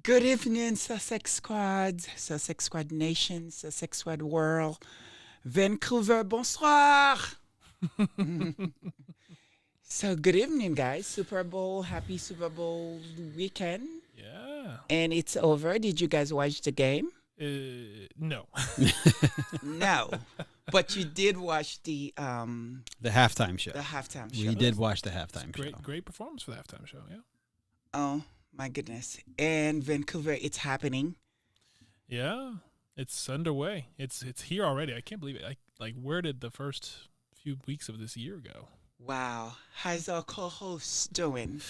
Good evening, Sussex Squad, Sussex Squad Nation, Sussex Squad World, Vancouver, bonsoir. So, good evening, guys. Super Bowl, happy Super Bowl weekend. Yeah. And it's over. Did you guys watch the game? No. No. But you did watch The halftime show. the halftime show. We did watch the halftime Great, show. great performance for the halftime show. Yeah. Oh, my goodness. And Vancouver, it's happening. Yeah. It's underway. It's here already. I can't believe it. Like, where did the first few weeks of this year go? Wow. How's our co-host doing?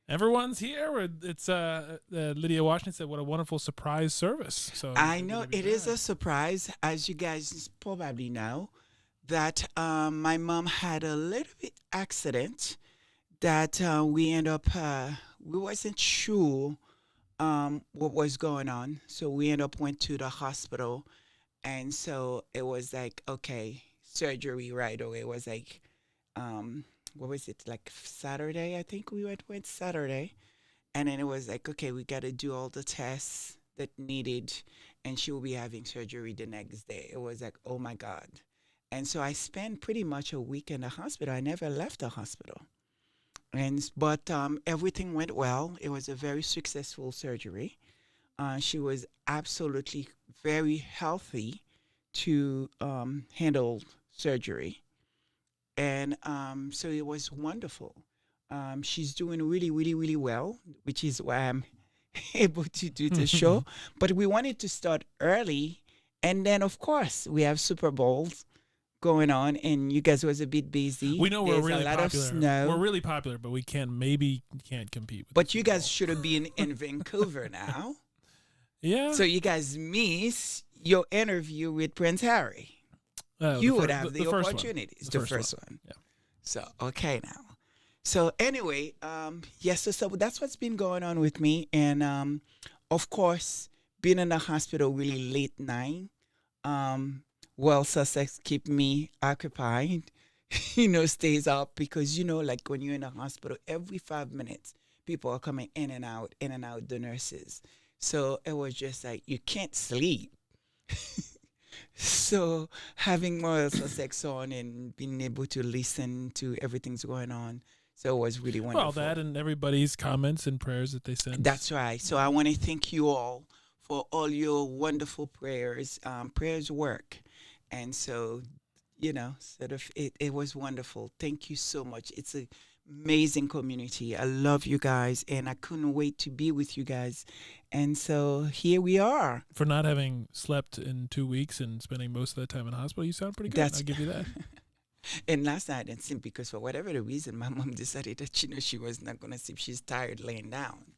Everyone's here. It's Lydia Washington said, "What a wonderful surprise service." So I know it is a surprise, as you guys probably know, that my mom had a little bit accident that we end up we wasn't sure what was going on, so we end up went to the hospital, and so it was like okay, surgery right away. It was like what was it, like Saturday? I think we went Saturday, and then it was like, okay, we got to do all the tests that needed, and she will be having surgery the next day. It was like, oh my God. And so I spent pretty much a week in the hospital. I never left the hospital. But everything went well. It was a very successful surgery. She was absolutely very healthy to handle surgery. And so it was wonderful. She's doing really, really, really well, which is why I'm able to do the show. But we wanted to start early. And then, of course, we have Super Bowls going on, and you guys was a bit busy. we know we're There's really a lot popular. of snow. We're really popular, but we can't compete with. But the you Super guys Bowl. should have been in Vancouver now. Yeah. So you guys miss your interview with Prince Harry. You would have the first one. opportunities. The The first first one. one. Yeah. So, okay now. So anyway, yes, so that's what's been going on with me. And of course, being in the hospital really late night, well, Sussex keep me occupied, stays up because, like when you're in the hospital, every 5 minutes, people are coming in and out, the nurses. So it was just like, you can't sleep. So having more Sussex on and being able to listen to everything's going on, so it was really wonderful. Well, that and everybody's comments and prayers that they sent. That's right. So I want to thank you all for all your wonderful prayers. Prayers work, and so it was wonderful. Thank you so much. It's an amazing community. I love you guys, and I couldn't wait to be with you guys. And so here we are. For not having slept in 2 weeks and spending most of that time in the hospital, you sound pretty good. That's- I'll give you that. And last night I didn't sleep because for whatever the reason, my mom decided that she was not gonna sleep. She's tired laying down,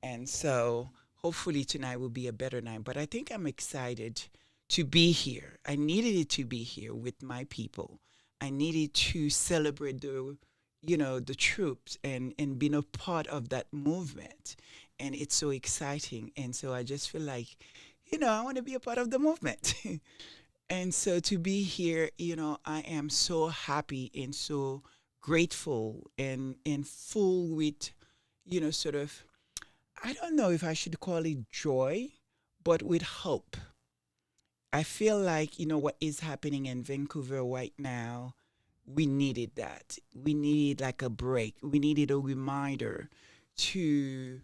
and so hopefully tonight will be a better night. But I think I'm excited to be here. I needed it to be here with my people. I needed to celebrate the troops and being a part of that movement, and it's so exciting. And so I just feel like, I want to be a part of the movement. And so to be here, I am so happy and so grateful and full with, sort of, I don't know if I should call it joy, but with hope. I feel like, what is happening in Vancouver right now, we needed that. We needed like a break. We needed a reminder to,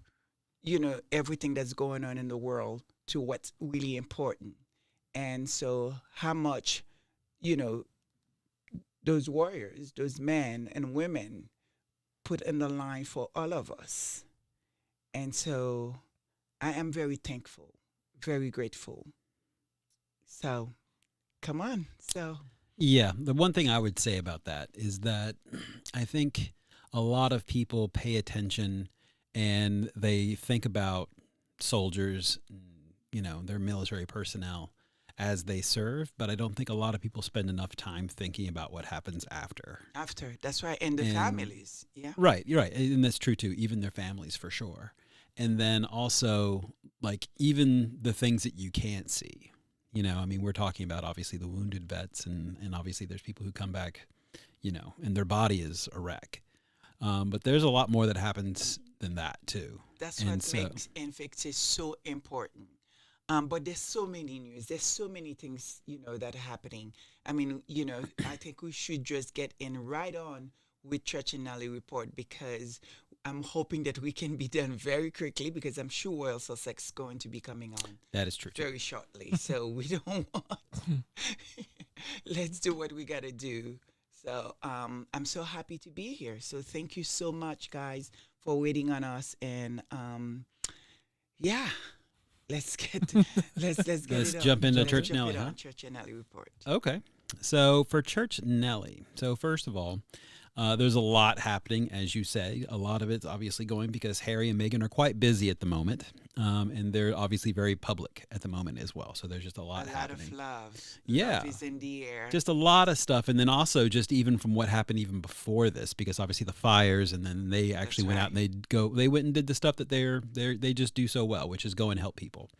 everything that's going on in the world, to what's really important. And so how much, those warriors, those men and women put in the line for all of us. And so I am very thankful, very grateful. So come on. So Yeah, the one thing I would say about that is that I think a lot of people pay attention and they think about soldiers, their military personnel as they serve, but I don't think a lot of people spend enough time thinking about what happens after. that's right. And the And- families. Yeah. Right, you're right. And that's true too, even their families for sure. And then also, like, even the things that you can't see. We're talking about obviously the wounded vets, and obviously there's people who come back, and their body is a wreck. But there's a lot more that happens than that too. That's And what so, makes Invictus so important. But there's so many news. There's so many things, that are happening. I mean, I think we should just get in right on with Church and Nally report, because I'm hoping that we can be done very quickly, because I'm sure Royal Sussex is going to be coming on that is true too. very shortly. So we don't want. Let's do what we got to do. So I'm so happy to be here. So thank you so much, guys, for waiting on us. And yeah, let's get let's get Let's it on. jump into Let's Church jump Nelly, it huh? on Church and Nelly report. Okay. So for Church Nelly, so first of all, there's a lot happening, as you say. A lot of it's obviously going because Harry and Meghan are quite busy at the moment, and they're obviously very public at the moment as well. So there's just a lot happening. Of love. Yeah. Love is in the air. Just a lot of stuff, and then also just even from what happened even before this, because obviously the fires, and then they actually went out and they went and did the stuff that they just do so well, which is go and help people.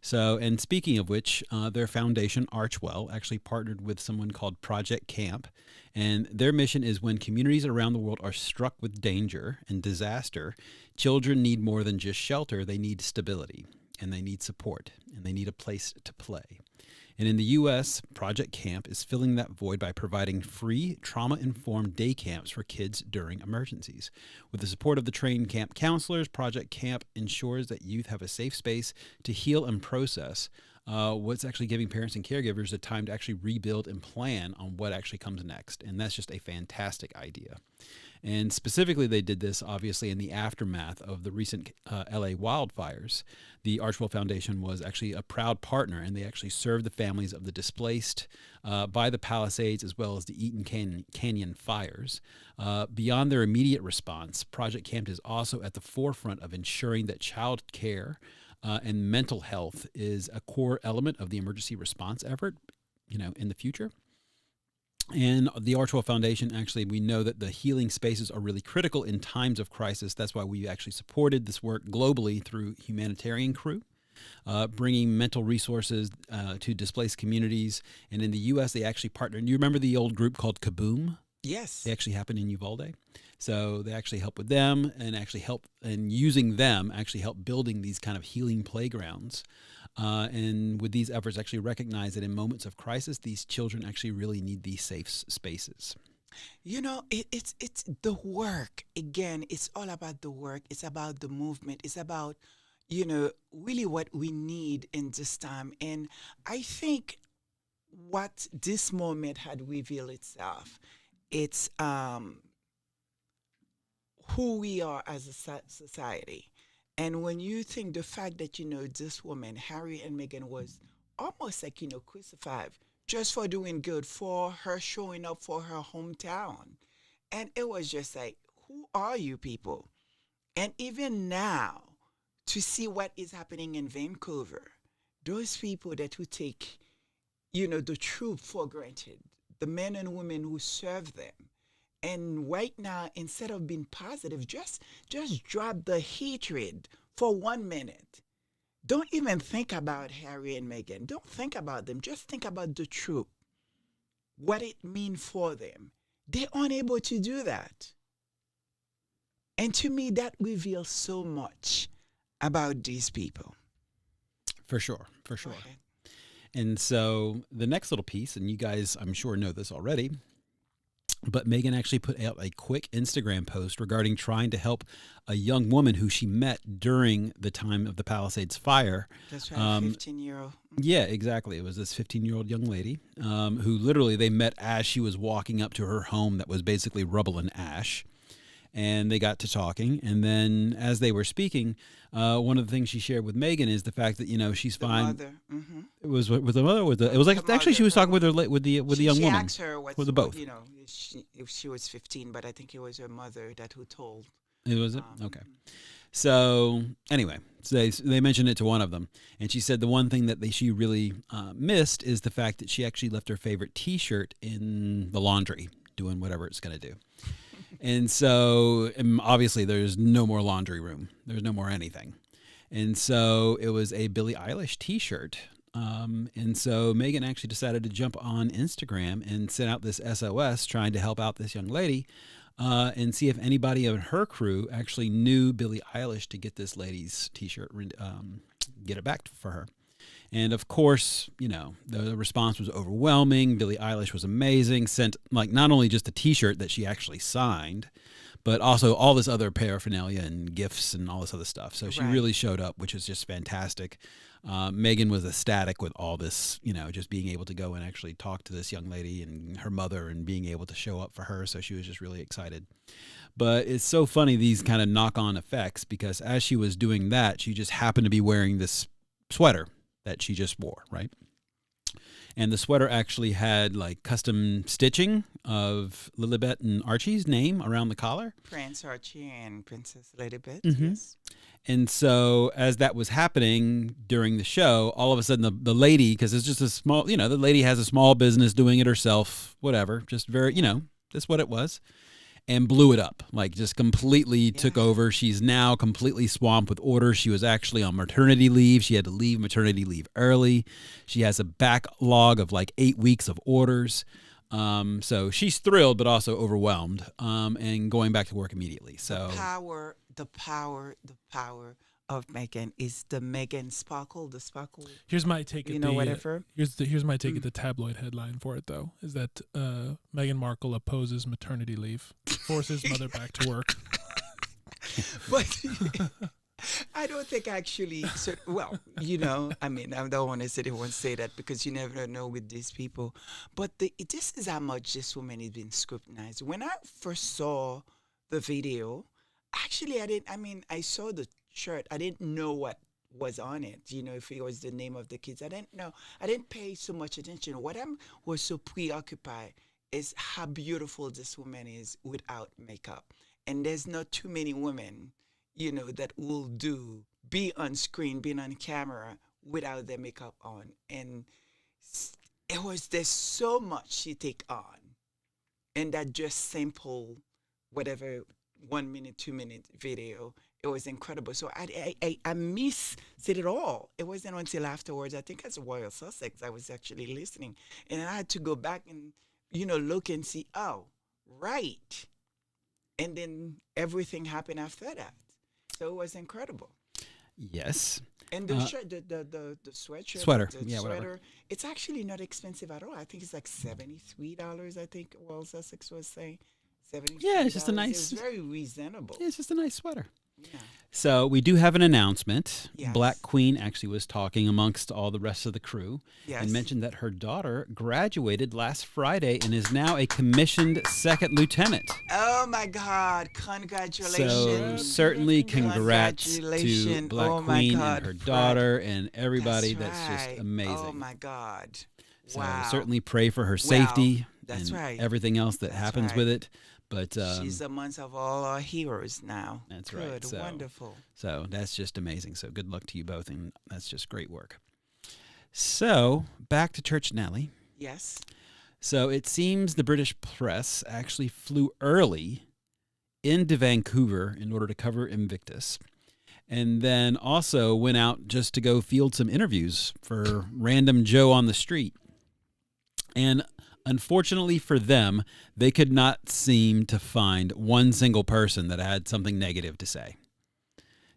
So, and speaking of which, their foundation, Archwell, actually partnered with someone called Project Camp. And their mission is when communities around the world are struck with danger and disaster, children need more than just shelter. They need stability, and they need support, and they need a place to play. And in the U.S., Project Camp is filling that void by providing free, trauma-informed day camps for kids during emergencies. With the support of the trained camp counselors, Project Camp ensures that youth have a safe space to heal and process what's actually giving parents and caregivers the time to actually rebuild and plan on what actually comes next. And that's just a fantastic idea. And specifically, they did this, obviously, in the aftermath of the recent LA wildfires. The Archwell Foundation was actually a proud partner, and they actually served the families of the displaced by the Palisades as well as the Eaton Canyon fires. Beyond their immediate response, Project Camp is also at the forefront of ensuring that child care and mental health is a core element of the emergency response effort, in the future. And the Archwell Foundation, actually, we know that the healing spaces are really critical in times of crisis. That's why we actually supported this work globally through Humanitarian Crew, bringing mental resources to displaced communities. And in the U.S., they actually partnered. You remember the old group called Kaboom? Yes. They actually happened in Uvalde. So they actually help with them and actually help, and using them actually help building these kind of healing playgrounds. And with these efforts, actually recognize that in moments of crisis, these children actually really need these safe spaces. It's the work. Again, it's all about the work. It's about the movement. It's about, really what we need in this time. And I think what this moment had revealed itself, it's who we are as a society. And when you think the fact that, this woman, Harry and Meghan, was almost like, crucified just for doing good, for her showing up for her hometown. And it was just like, who are you people? And even now, to see what is happening in Vancouver, those people that who take, the truth for granted, the men and women who serve them. And right now, instead of being positive, just drop the hatred for 1 minute. Don't even think about Harry and Meghan. Don't think about them. Just think about the truth, what it means for them. They're unable to do that. And to me, that reveals so much about these people. For sure. And so the next little piece, and you guys, I'm sure, know this already, but Meghan actually put out a quick Instagram post regarding trying to help a young woman who she met during the time of the Palisades fire. That's right, 15-year-old. Yeah, exactly. It was this 15-year-old young lady who literally they met as she was walking up to her home that was basically rubble and ash. And they got to talking. And then as they were speaking, one of the things she shared with Meghan is the fact that, she's fine. Mother. Mm-hmm. It was with the mother. It was like, actually, she was talking with the young she woman. Asked her with the both. If she was 15, but I think it was her mother who told. It was it? Okay. So anyway, so they mentioned it to one of them. And she said the one thing that she really missed is the fact that she actually left her favorite T-shirt in the laundry, doing whatever it's going to do. And so obviously there's no more laundry room. There's no more anything. And so it was a Billie Eilish T-shirt. And so Meghan actually decided to jump on Instagram and send out this SOS trying to help out this young lady and see if anybody of her crew actually knew Billie Eilish to get this lady's T-shirt, get it back for her. And of course, the response was overwhelming. Billie Eilish was amazing. Sent not only just a T-shirt that she actually signed, but also all this other paraphernalia and gifts and all this other stuff. So she really showed up, which is just fantastic. Meghan was ecstatic with all this, just being able to go and actually talk to this young lady and her mother and being able to show up for her. So she was just really excited. But it's so funny, these kind of knock-on effects, because as she was doing that, she just happened to be wearing this sweater that she just wore, right? And the sweater actually had custom stitching of Lilibet and Archie's name around the collar. Prince Archie and Princess Lilibet, yes. And so as that was happening during the show, all of a sudden the lady, because it's just a small, the lady has a small business doing it herself, whatever, just very, that's what it was. And blew it up, just completely took over. She's now completely swamped with orders. She was actually on maternity leave. She had to leave maternity leave early. She has a backlog of 8 weeks of orders. So she's thrilled, but also overwhelmed, and going back to work immediately. So the power of Meghan is the Meghan sparkle, the sparkle. Here's my take at whatever. Here's my take at the tabloid headline for it, though, is that Meghan Markle opposes maternity leave, forces mother back to work. But I don't think actually. So, well, I don't want to sit here and say that, because you never know with these people. But this is how much this woman has been scrutinized. When I first saw the video, actually, I saw the shirt. I didn't know what was on it, if it was the name of the kids. I didn't know. I didn't pay so much attention. What I was so preoccupied is how beautiful this woman is without makeup. And there's not too many women, that will be on screen, being on camera without their makeup on. And there's so much she take on. And that just simple, whatever, 1 minute, 2 minute video, it was incredible. So I missed it all. It wasn't until afterwards, I think as Royal Sussex, I was actually listening. And I had to go back and, look and see, oh, right. And then everything happened after that. So it was incredible. Yes. And the shirt, the sweatshirt, sweater, sweater, whatever. It's actually not expensive at all. I think it's $73. I think Royal Sussex was saying. Yeah, it's just a nice. It's very reasonable. Yeah, it's just a nice sweater. Yeah. So we do have an announcement. Yes. Black Queen actually was talking amongst all the rest of the crew, Yes. and mentioned that her daughter graduated last Friday and is now a commissioned second lieutenant. Oh my God! Congratulations! So certainly congrats to Congratulations. Black Oh my Queen God, and her Fred. daughter and everybody. That's That's right. just amazing. Oh my God! So Wow. certainly pray for her safety That's and right. everything else that That's happens right. with it. But She's amongst of all our heroes now. That's Good, right. So, wonderful. So that's just amazing. So good luck to you both, and that's just great work. So back to Church Nelly. Yes. So it seems the British press actually flew early into Vancouver in order to cover Invictus, and then also went out just to go field some interviews for random Joe on the street. And unfortunately for them, they could not seem to find one single person that had something negative to say.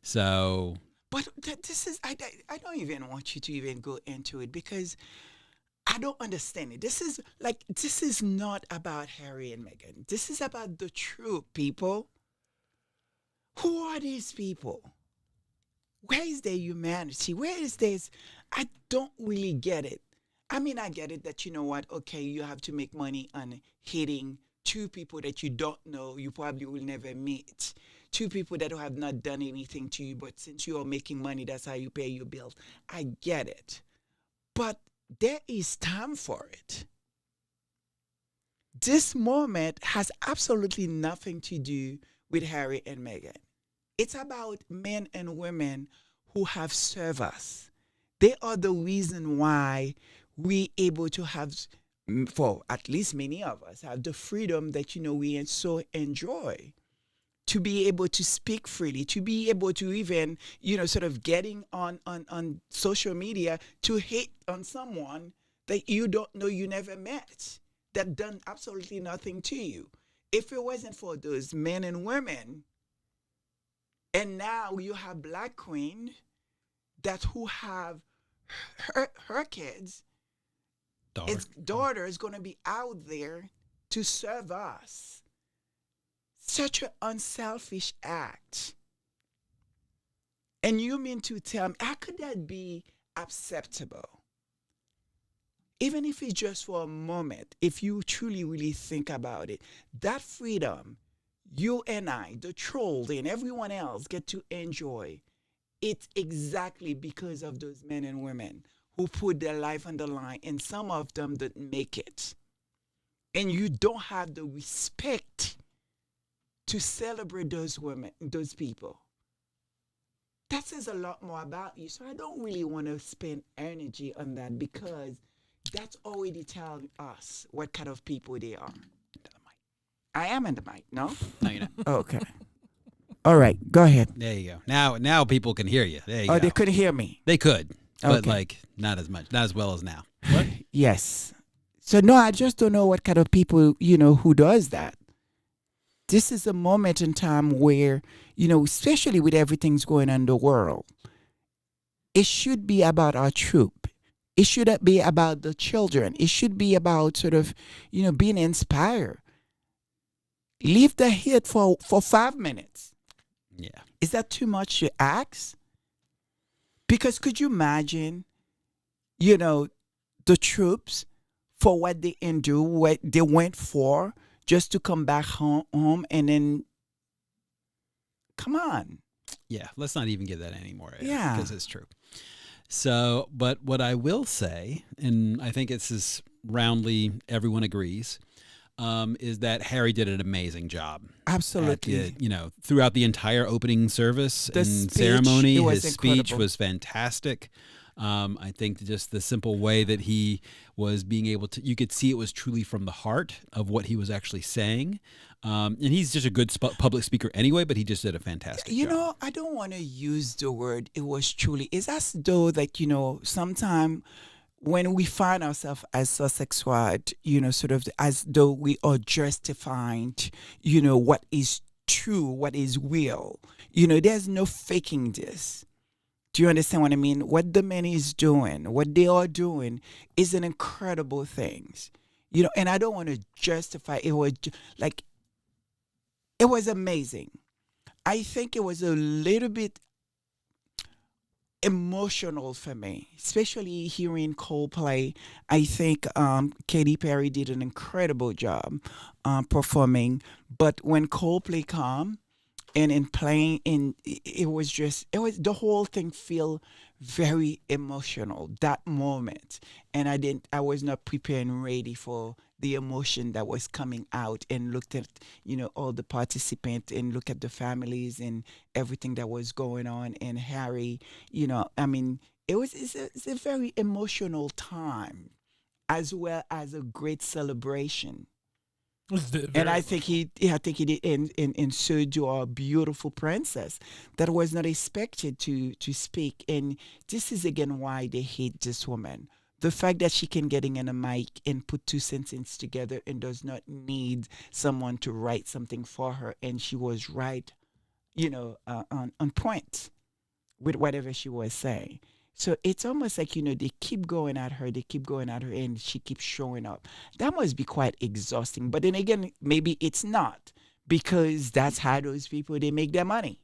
So, But this is, I don't even want you to even go into it, because I don't understand it. This is not about Harry and Meghan. This is about the true people. Who are these people? Where is their humanity? Where is this? I don't really get it. I get it that, okay, you have to make money on hitting two people that you don't know, you probably will never meet. Two people that have not done anything to you, but since you are making money, that's how you pay your bills. I get it. But there is time for it. This moment has absolutely nothing to do with Harry and Meghan. It's about men and women who have served us. They are the reason why we able to have, for at least many of us, have the freedom that, we so enjoy. To be able to speak freely, to be able to even, sort of getting on social media to hate on someone that you don't know, you never met, that done absolutely nothing to you. if it wasn't for those men and women, and now you have Black Queen that who have her kids, his daughter is going to be out there to serve us. Such an unselfish act. And you mean to tell me, how could that be acceptable? Even if it's just for a moment, if you truly, really think about it, that freedom, you and I, the troll, and everyone else get to enjoy, it's exactly because of those men and women who put their life on the line, and some of them didn't make it. And you don't have the respect to celebrate those women, those people. That says a lot more about you. So I don't really want to spend energy on that because that's already telling us what kind of people they are. I am in the mic, no? No, you're not. Okay. All right, go ahead. There you go. Now people can hear you. There you go. Oh, they couldn't hear me. They could, but Okay. like not as much, not as well as now. What? Yes. So no, I just don't know what kind of people, who does that. This is a moment in time where, especially with everything's going on in the world, it should be about our troop. It should be about the children. It should be about sort of, being inspired. Leave the hit for 5 minutes. Yeah. Is that too much to ask? Because could you imagine, the troops for what they endure, what they went for, just to come back home and then, come on. Yeah, let's not even give that any more air, Yeah. because it's true. So, but what I will say, and I think it's as roundly everyone agrees, is that Harry did an amazing job. Absolutely. Throughout the entire opening service The and speech, ceremony, it was his speech incredible. was fantastic. I think just the simple way that he was being able to, you could see it was truly from the heart of what he was actually saying. And he's just a good public speaker anyway, but he just did a fantastic job. I don't want to use the word it was truly. It's as though that, sometimes when we find ourselves as Sussex Ward, sort of as though we are justifying, what is true, what is real. There's no faking this. Do you understand what I mean? What the man is doing, what they are doing is an incredible thing. And I don't want to justify it. It was amazing. I think it was a little bit emotional for me, especially hearing Coldplay. I think Katy Perry did an incredible job performing. But when Coldplay come and in playing, it was the whole thing feel very emotional, that moment. And I was not prepared and ready for the emotion that was coming out, and looked at, all the participants, and look at the families and everything that was going on. And Harry, it's a very emotional time, as well as a great celebration. And I think he did, and so do our beautiful princess that was not expected to speak. And this is again why they hate this woman. The fact that she can get in a mic and put two sentences together and does not need someone to write something for her, and she was right, on point with whatever she was saying. So it's almost like, they keep going at her, and she keeps showing up. That must be quite exhausting. But then again, maybe it's not, because that's how those people, they make their money.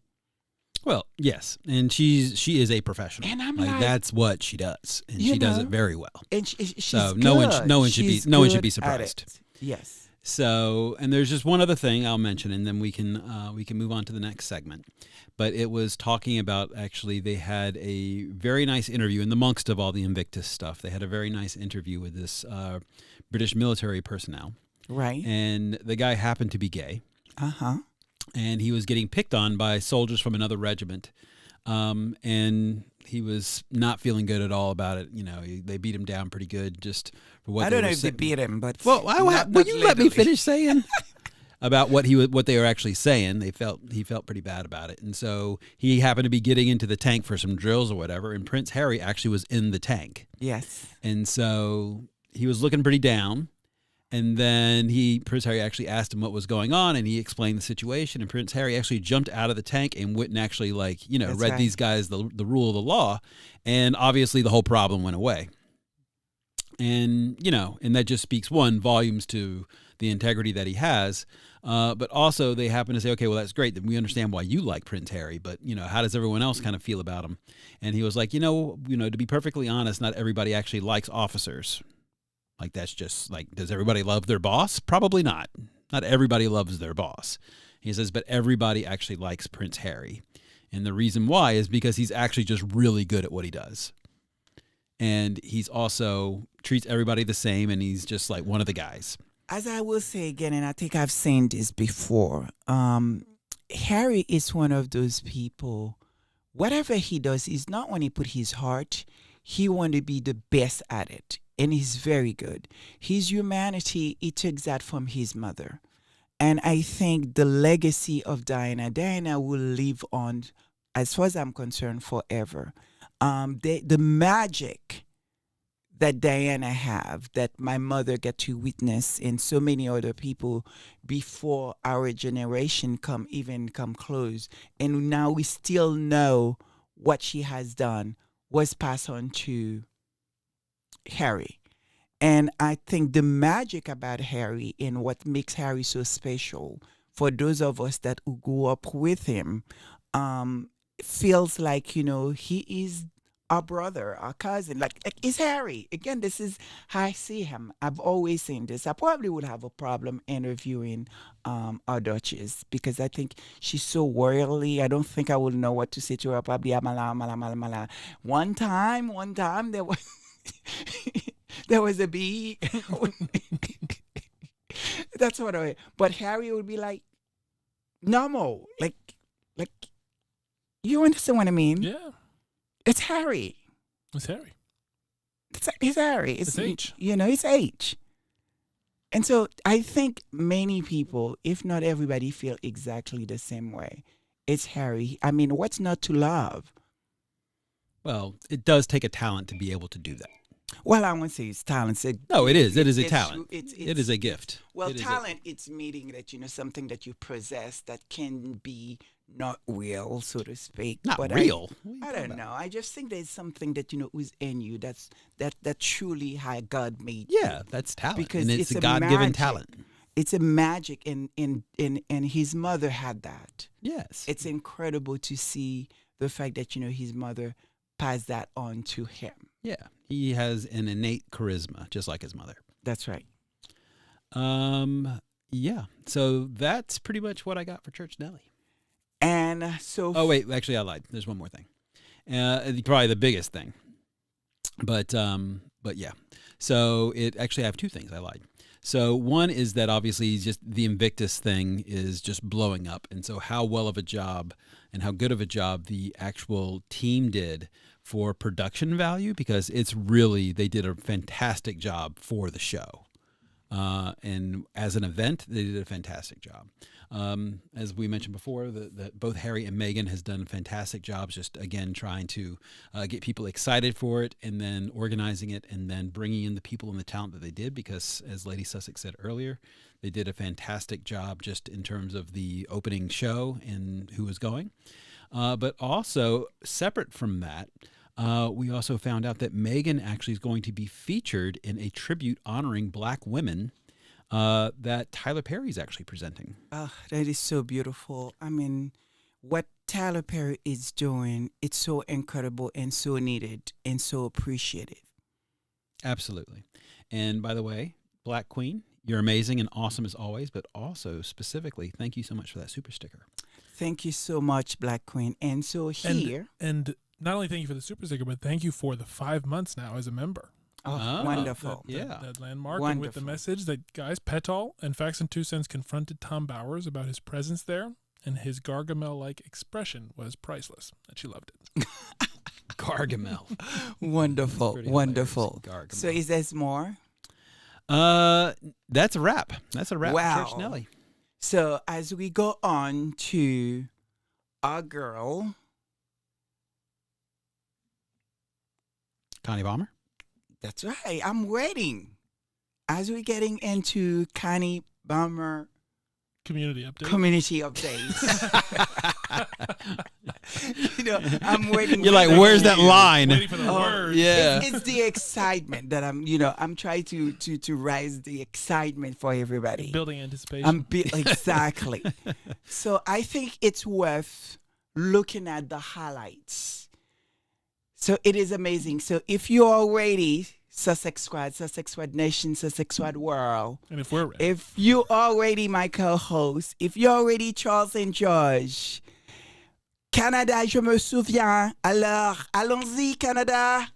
Well, yes, and she is a professional. And I'm like like, that's what she does, and she does it very well. And she's So good. no one should She's be good at surprised. it. Yes. So, and there's just one other thing I'll mention, and then we can move on to the next segment. But it was talking about, actually, they had a very nice interview in the amongst of all the Invictus stuff. They had a very nice interview with this British military personnel, Right. and the guy happened to be gay, and he was getting picked on by soldiers from another regiment, and he was not feeling good at all about it. They beat him down pretty good just for what I they don't know were if they saying. beat him, but Well, will you let me literally. finish saying about what they were actually saying? He felt pretty bad about it, and so he happened to be getting into the tank for some drills or whatever. And Prince Harry actually was in the tank, Yes. and so he was looking pretty down. And then Prince Harry actually asked him what was going on, and he explained the situation. And Prince Harry actually jumped out of the tank and went and actually, That's read right. these guys the rule of the law. And obviously the whole problem went away. And, and that just speaks, one, volumes to the integrity that he has. But also they happen to say, okay, well, that's great. Then we understand why you like Prince Harry, but, how does everyone else kind of feel about him? And he was like, to be perfectly honest, not everybody actually likes officers. Like, that's just does everybody love their boss? Probably not. Not everybody loves their boss. He says, but everybody actually likes Prince Harry. And the reason why is because he's actually just really good at what he does. And he's also treats everybody the same, and he's just like one of the guys. As I will say again, and I think I've seen this before, Harry is one of those people, whatever he does, is not when he put his heart, he want to be the best at it. And he's very good. His humanity, he takes that from his mother. And I think the legacy of Diana will live on, as far as I'm concerned, forever. The magic that Diana have, that my mother get to witness, and so many other people before our generation come close, and now we still know what she has done was passed on to Harry. And I think the magic about Harry and what makes Harry so special for those of us that who grew up with him, feels like, he is our brother, our cousin. Like it's Harry. Again, this is how I see him. I've always seen this. I probably would have a problem interviewing our Duchess because I think she's so worldly. I don't think I would know what to say to her. Probably amala, amala, amala, amala. One time there was there was a bee. That's what I. But Harry would be like normal, like you understand what I mean? Yeah, It's Harry. it's Harry. It's Harry. It's H. It's H. And so I think many people, if not everybody, feel exactly the same way. It's Harry. I mean, what's not to love? Well, it does take a talent to be able to do that. Well, I won't say it's talent. No, it is. It is a it's- talent. it's- It is a gift. Well, It is talent, it's meeting that, something that you possess that can be not real, so to speak. Not but real. I don't know. I just think there's something that, is in you that truly how God made you. Yeah, that's talent. Because and it's it's a a God-given magic. talent. It's a magic, and his mother had that. Yes. It's incredible to see the fact that, his mother passed that on to him. Yeah. He has an innate charisma, just like his mother. That's right. Yeah. So that's pretty much what I got for Church Nelly. And so... Oh, wait. Actually, I lied. There's one more thing. Probably the biggest thing. But yeah. So I have two things. I lied. So one is that obviously just the Invictus thing is just blowing up. And so how well of a job and how good of a job the actual team did for production value, because they did a fantastic job for the show. And as an event, they did a fantastic job. As we mentioned before, both Harry and Meghan has done fantastic jobs, just again trying to get people excited for it, and then organizing it, and then bringing in the people and the talent that they did. Because as Lady Sussex said earlier, they did a fantastic job just in terms of the opening show and who was going. But also separate from that, we also found out that Meghan actually is going to be featured in a tribute honoring Black women that Tyler Perry is actually presenting. Oh, that is so beautiful. I mean, what Tyler Perry is doing, it's so incredible and so needed and so appreciated. Absolutely. And by the way, Black Queen, you're amazing and awesome as always, but also specifically, thank you so much for that super sticker. Thank you so much, Black Queen. And so here... And not only thank you for the super sticker, but thank you for the 5 months now as a member. Oh, wonderful. That landmark, and Wonderful. with the message that, guys, Petal and Facts and 2 Cents confronted Tom Bowers about his presence there, and his Gargamel-like expression was priceless, and she loved it. Gargamel. Wonderful, Pretty wonderful. hilarious. Gargamel. So is there more? That's a wrap. That's a wrap Wow. for Church Nelly. So as we go on to our girl, Connie Palmer. that's right, I'm waiting. as we're getting into Connie Bomber Community update. community updates, I'm waiting. You're like, where's that line? Waiting for the Oh, words. Yeah. It's the excitement that I'm trying to rise the excitement for everybody. Building anticipation. Exactly. So I think it's worth looking at the highlights. So it is amazing. So if you're already Sussex Squad Nation, Sussex Squad World, And if we're ready. if you already my co-host, if you're already Charles and George, Canada, je me souviens. Alors, allons-y, Canada.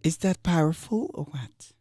Is that powerful or what?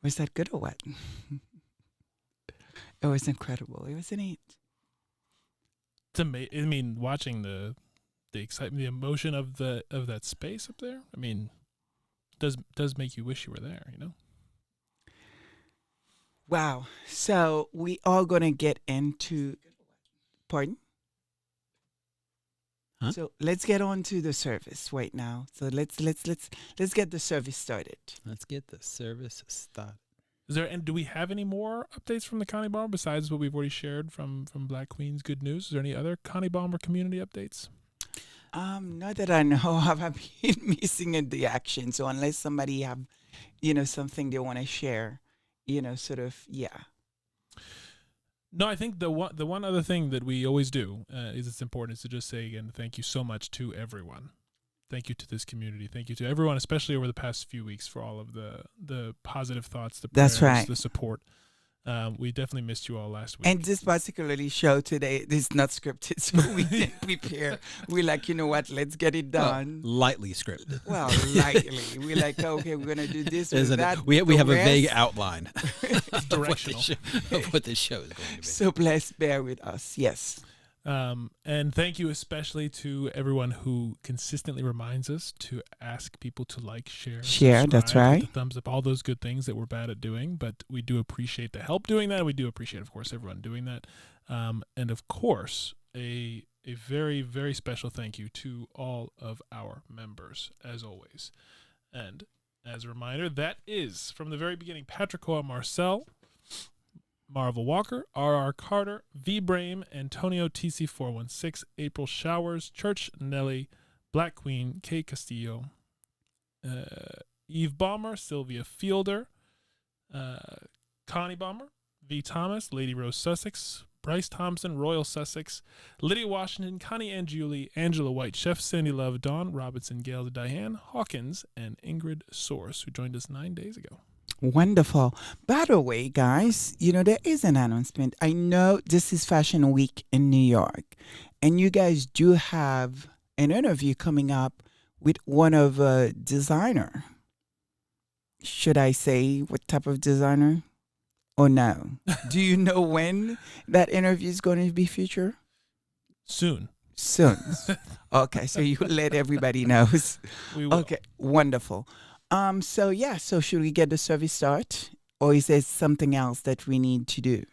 Was that good or what? It was incredible. It was neat. It's I mean, watching the excitement, the emotion of that space up there. I mean, does make you wish you were there. Wow. So we are gonna get into. Pardon? Huh? So let's get on to the service right now. So let's get the service started. Let's get the service started. And do we have any more updates from the Connie Bomber besides what we've already shared from Black Queen's Good News? Is there any other Connie Bomber community updates? Not that I know of. I've been missing in the action. So unless somebody have, something they want to share, sort of, yeah. No, I think the one other thing that we always do is it's important is to just say again, thank you so much to everyone. Thank you to this community. Thank you to everyone, especially over the past few weeks, for all of the positive thoughts, the prayers, That's right. the support. We definitely missed you all last week. And this particularly show today is not scripted, so we didn't prepare. We're like, you know what, let's get it done. Lightly scripted. Well, lightly. We're like, okay, we're going to do this with that. We the have a rest. vague outline Directional. of what this show is going to be. So please bear with us. Yes. And thank you especially to everyone who consistently reminds us to ask people to like, share, Share, that's subscribe, hit right. the thumbs up, all those good things that we're bad at doing. But we do appreciate the help doing that. We do appreciate, of course, everyone doing that. And of course, a very, very special thank you to all of our members, as always. And as a reminder, that is from the very beginning, Patrick Hoa, Marcel, Marvel Walker, R.R. Carter, V. Brame, Antonio TC416, April Showers, Church Nelly, Black Queen, Kay Castillo, Eve Bomber, Sylvia Fielder, Connie Bomber, V. Thomas, Lady Rose Sussex, Bryce Thompson, Royal Sussex, Lydia Washington, Connie and Julie, Angela White, Chef Sandy Love, Dawn Robinson, Gail Diane Hawkins, and Ingrid Source, who joined us 9 days ago. Wonderful. By the way, guys, there is an announcement. I know this is Fashion Week in New York, and you guys do have an interview coming up with one of a designer. Should I say what type of designer? Or no? Do you know when that interview is going to be featured? Soon. Soon. Okay, so you let everybody know. We will. Okay, wonderful. So should we get the service start, or is there something else that we need to do?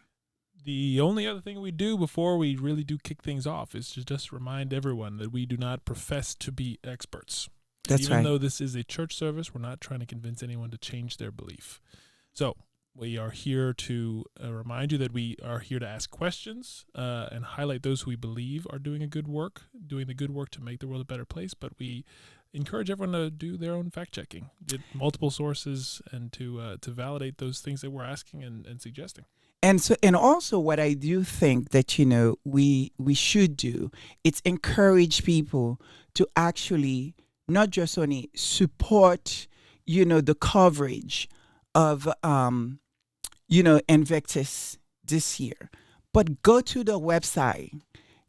The only other thing we do before we really do kick things off is to just remind everyone that we do not profess to be experts. That's Even right. though this is a church service, we're not trying to convince anyone to change their belief. So we are here to remind you that we are here to ask questions and highlight those who we believe are doing the good work to make the world a better place. But we encourage everyone to do their own fact checking, get multiple sources, and to validate those things that we're asking and suggesting. And also what I do think that we should do, it's encourage people to actually not just only support the coverage of Invictus this year, but go to the website.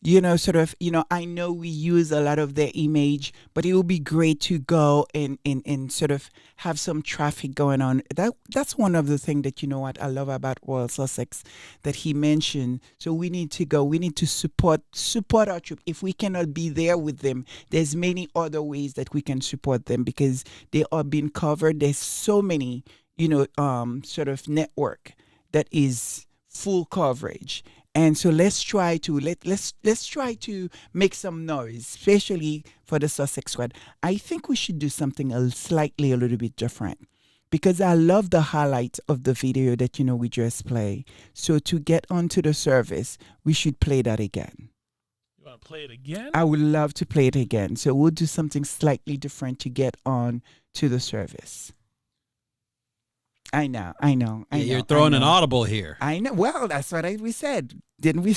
I know we use a lot of their image, but it would be great to go and sort of have some traffic going on. That's one of the things that, what I love about Royal Sussex that he mentioned. So we need to go. We need to support our troop. If we cannot be there with them, there's many other ways that we can support them because they are being covered. There's so many, sort of network that is full coverage. And so let's try to make some noise, especially for the Sussex squad. I think we should do something a little bit different because I love the highlight of the video that we just play. So to get onto the service, we should play that again. You want to play it again? I would love to play it again. So we'll do something slightly different to get on to the service. I know. You're throwing an audible here. I know. Well, that's what we said, didn't we?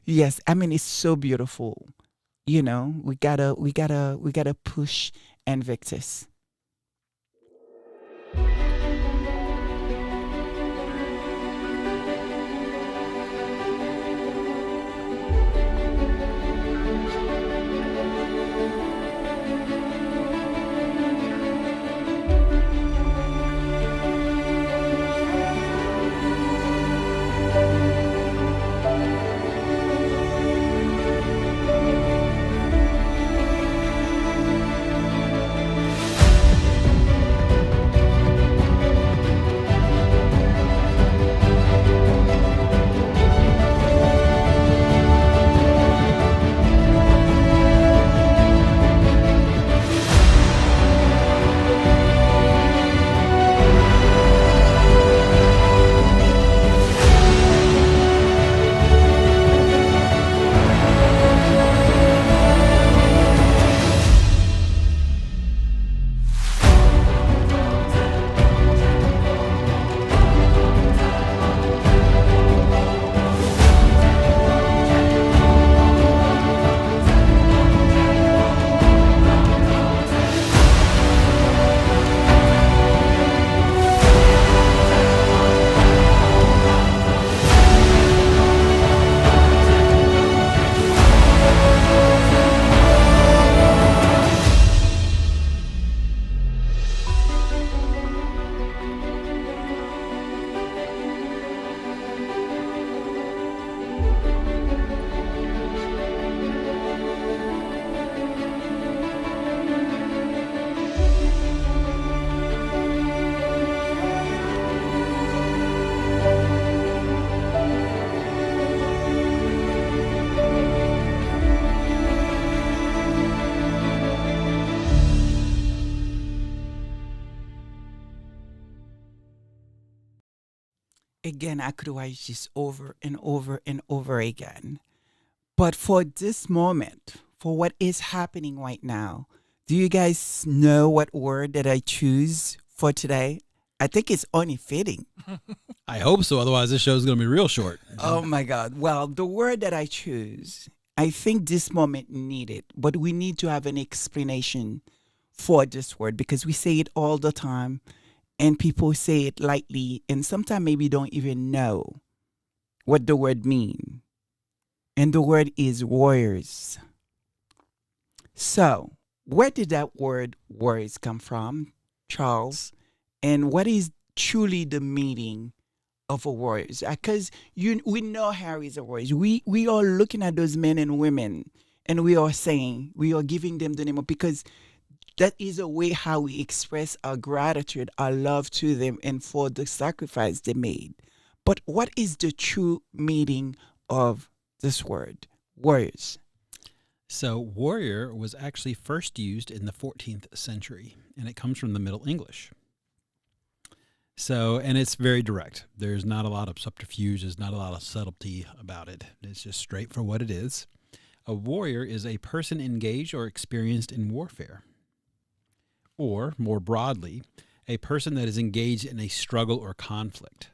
Yes. I mean, it's so beautiful. We gotta push Invictus. again, I could watch this over and over and over again. But for this moment, for what is happening right now, do you guys know what word that I choose for today? I think it's only fitting. I hope so. Otherwise, this show's going to be real short. Oh my God. Well, the word that I choose, I think this moment needed, but we need to have an explanation for this word because we say it all the time and people say it lightly and sometimes maybe don't even know what the word means. And the word is warriors. So, where did that word warriors come from, Charles? And what is truly the meaning of a warriors? Because we know Harry is a warrior. We are looking at those men and women, and we are saying we are giving them the name of because that is a way how we express our gratitude, our love to them, and for the sacrifice they made. But what is the true meaning of this word, warriors? So, warrior was actually first used in the 14th century, and it comes from the Middle English. So, and it's very direct. There's not a lot of subterfuge. There's not a lot of subtlety about it. It's just straight for what it is. A warrior is a person engaged or experienced in warfare. Or, more broadly, a person that is engaged in a struggle or conflict.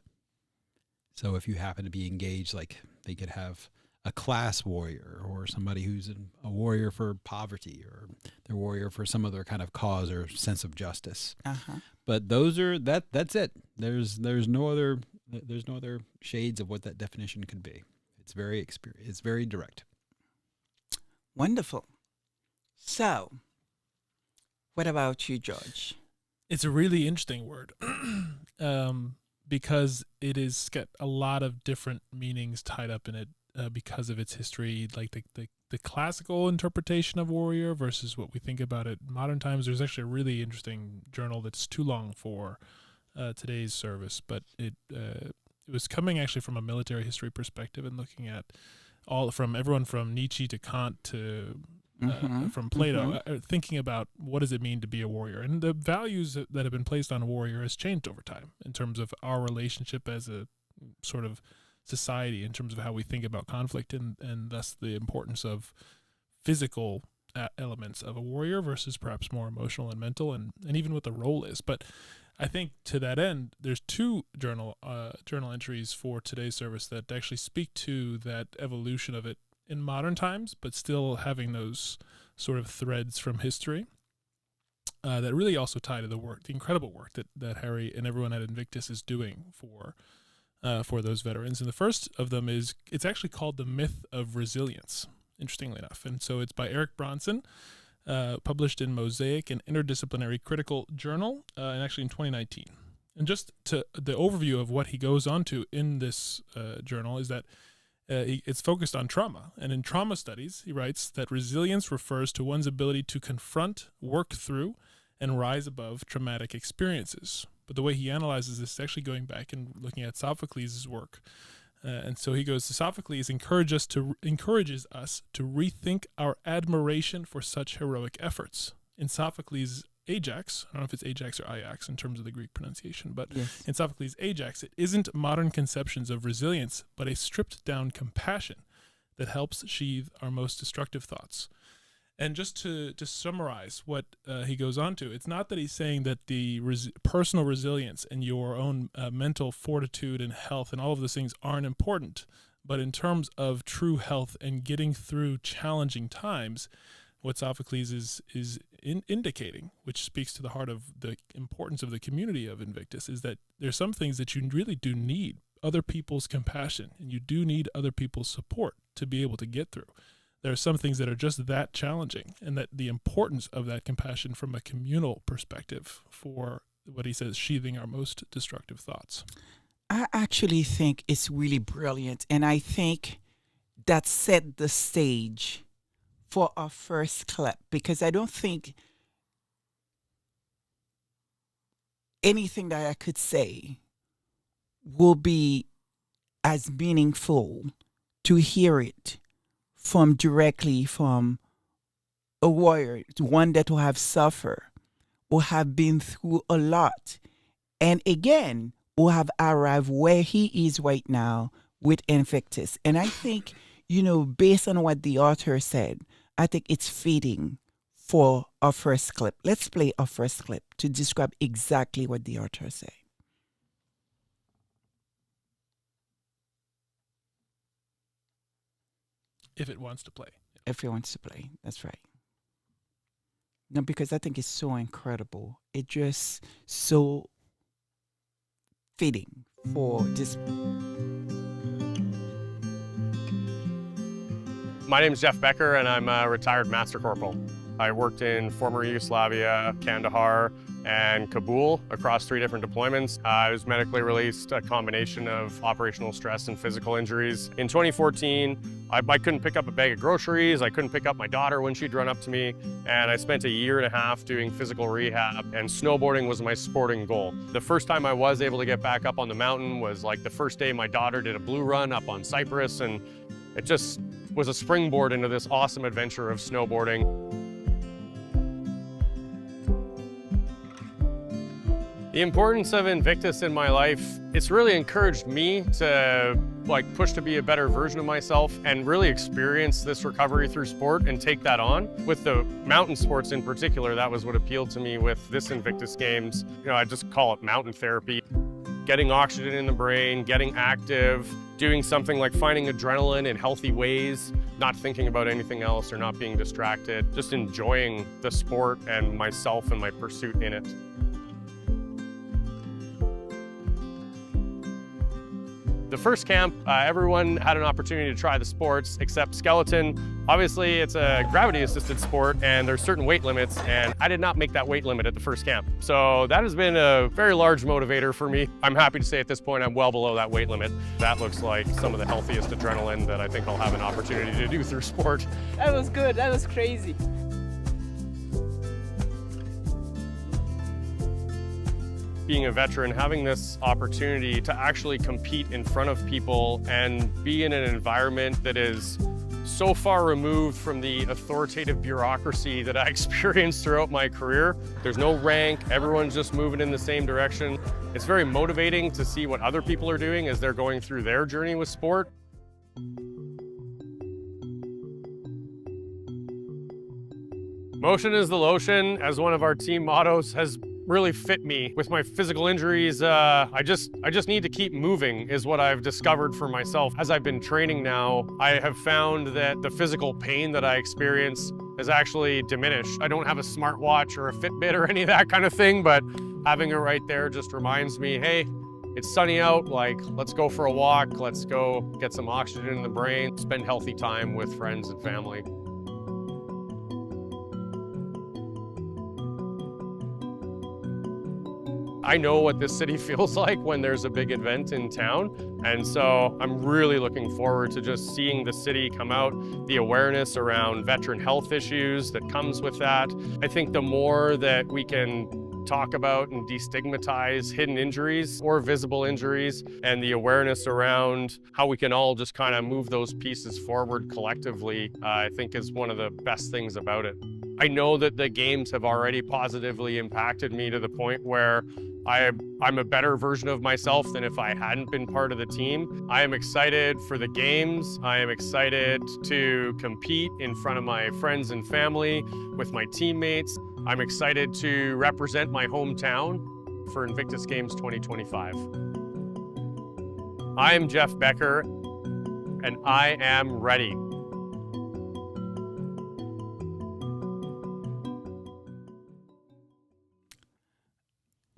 So if you happen to be engaged, like they could have a class warrior or somebody who's a warrior for poverty or they're a warrior for some other kind of cause or sense of justice. Uh-huh. But those are that's it. There's no other shades of what that definition could be. It's very direct. Wonderful. So, what about you, George? It's a really interesting word because it is got a lot of different meanings tied up in it because of its history, like the classical interpretation of warrior versus what we think about it in modern times. There's actually a really interesting journal that's too long for today's service, but it was coming actually from a military history perspective and looking at everyone from Nietzsche to Kant to from Plato, thinking about what does it mean to be a warrior, and the values that have been placed on a warrior has changed over time in terms of our relationship as a sort of society, in terms of how we think about conflict, and thus the importance of physical elements of a warrior versus perhaps more emotional and mental, and even what the role is. But I think to that end, there's two journal entries for today's service that actually speak to that evolution of it in modern times, but still having those sort of threads from history that really also tie to the incredible work that Harry and everyone at Invictus is doing for those veterans. And the first of them it's actually called The Myth of Resilience, interestingly enough. And so it's by Eric Bronson, published in Mosaic, an interdisciplinary critical journal, and actually in 2019. And just to the overview of what he goes on to in this journal is that it's focused on trauma. And in trauma studies, he writes that resilience refers to one's ability to confront, work through, and rise above traumatic experiences. But the way he analyzes this is actually going back and looking at Sophocles' work. And so he goes, Sophocles encourages us to rethink our admiration for such heroic efforts. In Sophocles' Ajax, I don't know if it's Ajax or Ajax in terms of the Greek pronunciation, but yes. In Sophocles' Ajax, it isn't modern conceptions of resilience, but a stripped-down compassion that helps sheathe our most destructive thoughts. And just to summarize what he goes on to, it's not that he's saying that the personal resilience and your own mental fortitude and health and all of those things aren't important, but in terms of true health and getting through challenging times, what Sophocles is indicating, which speaks to the heart of the importance of the community of Invictus, is that there's some things that you really do need other people's compassion, and you do need other people's support to be able to get through. There are some things that are just that challenging, and that the importance of that compassion from a communal perspective for what he says, sheathing our most destructive thoughts. I actually think it's really brilliant, and I think that set the stage for our first clip, because I don't think anything that I could say will be as meaningful to hear it directly from a warrior, one that will have suffered or have been through a lot. And again, who have arrived where he is right now with Invictus. And I think, based on what the author said, I think it's fitting for our first clip. Let's play our first clip to describe exactly what the author said. If it wants to play. If he wants to play, that's right. No, because I think it's so incredible. It just so fitting for this. My name is Jeff Becker, and I'm a retired Master Corporal. I worked in former Yugoslavia, Kandahar, and Kabul across 3 different deployments. I was medically released, a combination of operational stress and physical injuries. In 2014, I couldn't pick up a bag of groceries, I couldn't pick up my daughter when she'd run up to me, and I spent a year and a half doing physical rehab, and snowboarding was my sporting goal. The first time I was able to get back up on the mountain was like the first day my daughter did a blue run up on Cyprus, and it just was a springboard into this awesome adventure of snowboarding. The importance of Invictus in my life, it's really encouraged me to push to be a better version of myself and really experience this recovery through sport and take that on. With the mountain sports in particular, that was what appealed to me with this Invictus Games. I just call it mountain therapy. Getting oxygen in the brain, getting active, doing something like finding adrenaline in healthy ways, not thinking about anything else or not being distracted, just enjoying the sport and myself and my pursuit in it. The first camp, everyone had an opportunity to try the sports except skeleton. Obviously, it's a gravity-assisted sport and there's certain weight limits, and I did not make that weight limit at the first camp. So that has been a very large motivator for me. I'm happy to say at this point I'm well below that weight limit. That looks like some of the healthiest adrenaline that I think I'll have an opportunity to do through sport. That was good, that was crazy. Being a veteran, having this opportunity to actually compete in front of people and be in an environment that is so far removed from the authoritative bureaucracy that I experienced throughout my career. There's no rank, everyone's just moving in the same direction. It's very motivating to see what other people are doing as they're going through their journey with sport. Motion is the lotion, as one of our team mottos, has really fit me. With my physical injuries, I just need to keep moving is what I've discovered for myself. As I've been training now, I have found that the physical pain that I experience has actually diminished. I don't have a smartwatch or a Fitbit or any of that kind of thing, but having it right there just reminds me, hey, it's sunny out, let's go for a walk, let's go get some oxygen in the brain, spend healthy time with friends and family. I know what this city feels like when there's a big event in town, and so I'm really looking forward to just seeing the city come out, the awareness around veteran health issues that comes with that. I think the more that we can talk about and destigmatize hidden injuries or visible injuries, and the awareness around how we can all just kind of move those pieces forward collectively, I think is one of the best things about it. I know that the games have already positively impacted me to the point where I'm a better version of myself than if I hadn't been part of the team. I am excited for the games. I am excited to compete in front of my friends and family, with my teammates. I'm excited to represent my hometown for Invictus Games 2025. I am Jeff Becker, and I am ready.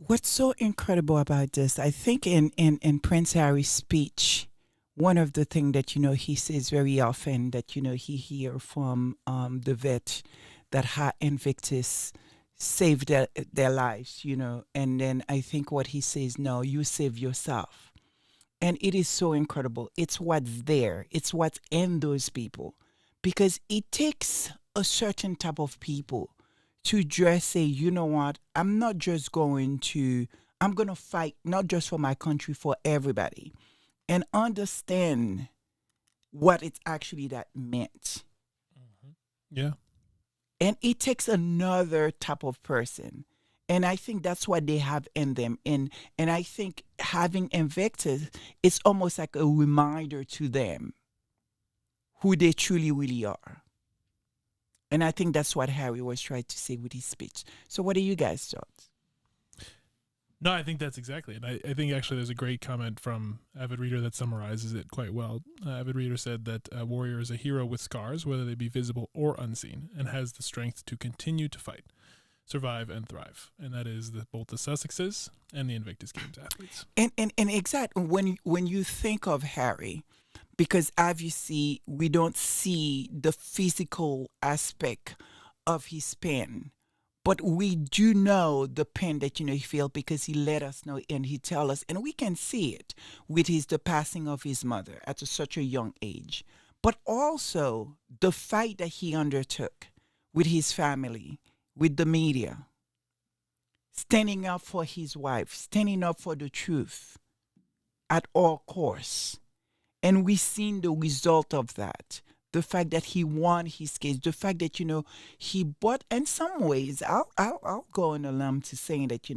What's so incredible about this, I think in Prince Harry's speech, one of the things that, he says very often that, he hear from the vet that Invictus saved their lives, and then I think what he says, no, you save yourself. And it is so incredible. It's what's there. It's what's in those people. Because it takes a certain type of people to just say, you know what, I'm going to fight not just for my country, for everybody, and understand what it's actually that meant. Mm-hmm. Yeah. And it takes another type of person. And I think that's what they have in them. And I think having Invictus, it's almost like a reminder to them who they truly really are. And I think that's what Harry was trying to say with his speech. So what are you guys' thoughts? No, I think that's exactly it. I think actually there's a great comment from Avid Reader that summarizes it quite well. Avid Reader said that a warrior is a hero with scars, whether they be visible or unseen, and has the strength to continue to fight, survive, and thrive. And that is both the Sussexes and the Invictus Games athletes. And exactly when you think of Harry, because obviously we don't see the physical aspect of his pain, but we do know the pain that he felt because he let us know and he tell us, and we can see it with the passing of his mother at such a young age, but also the fight that he undertook with his family, with the media, standing up for his wife, standing up for the truth at all costs. And we've seen the result of that. The fact that he won his case, the fact that, he bought, in some ways, I'll go on a limb to saying that,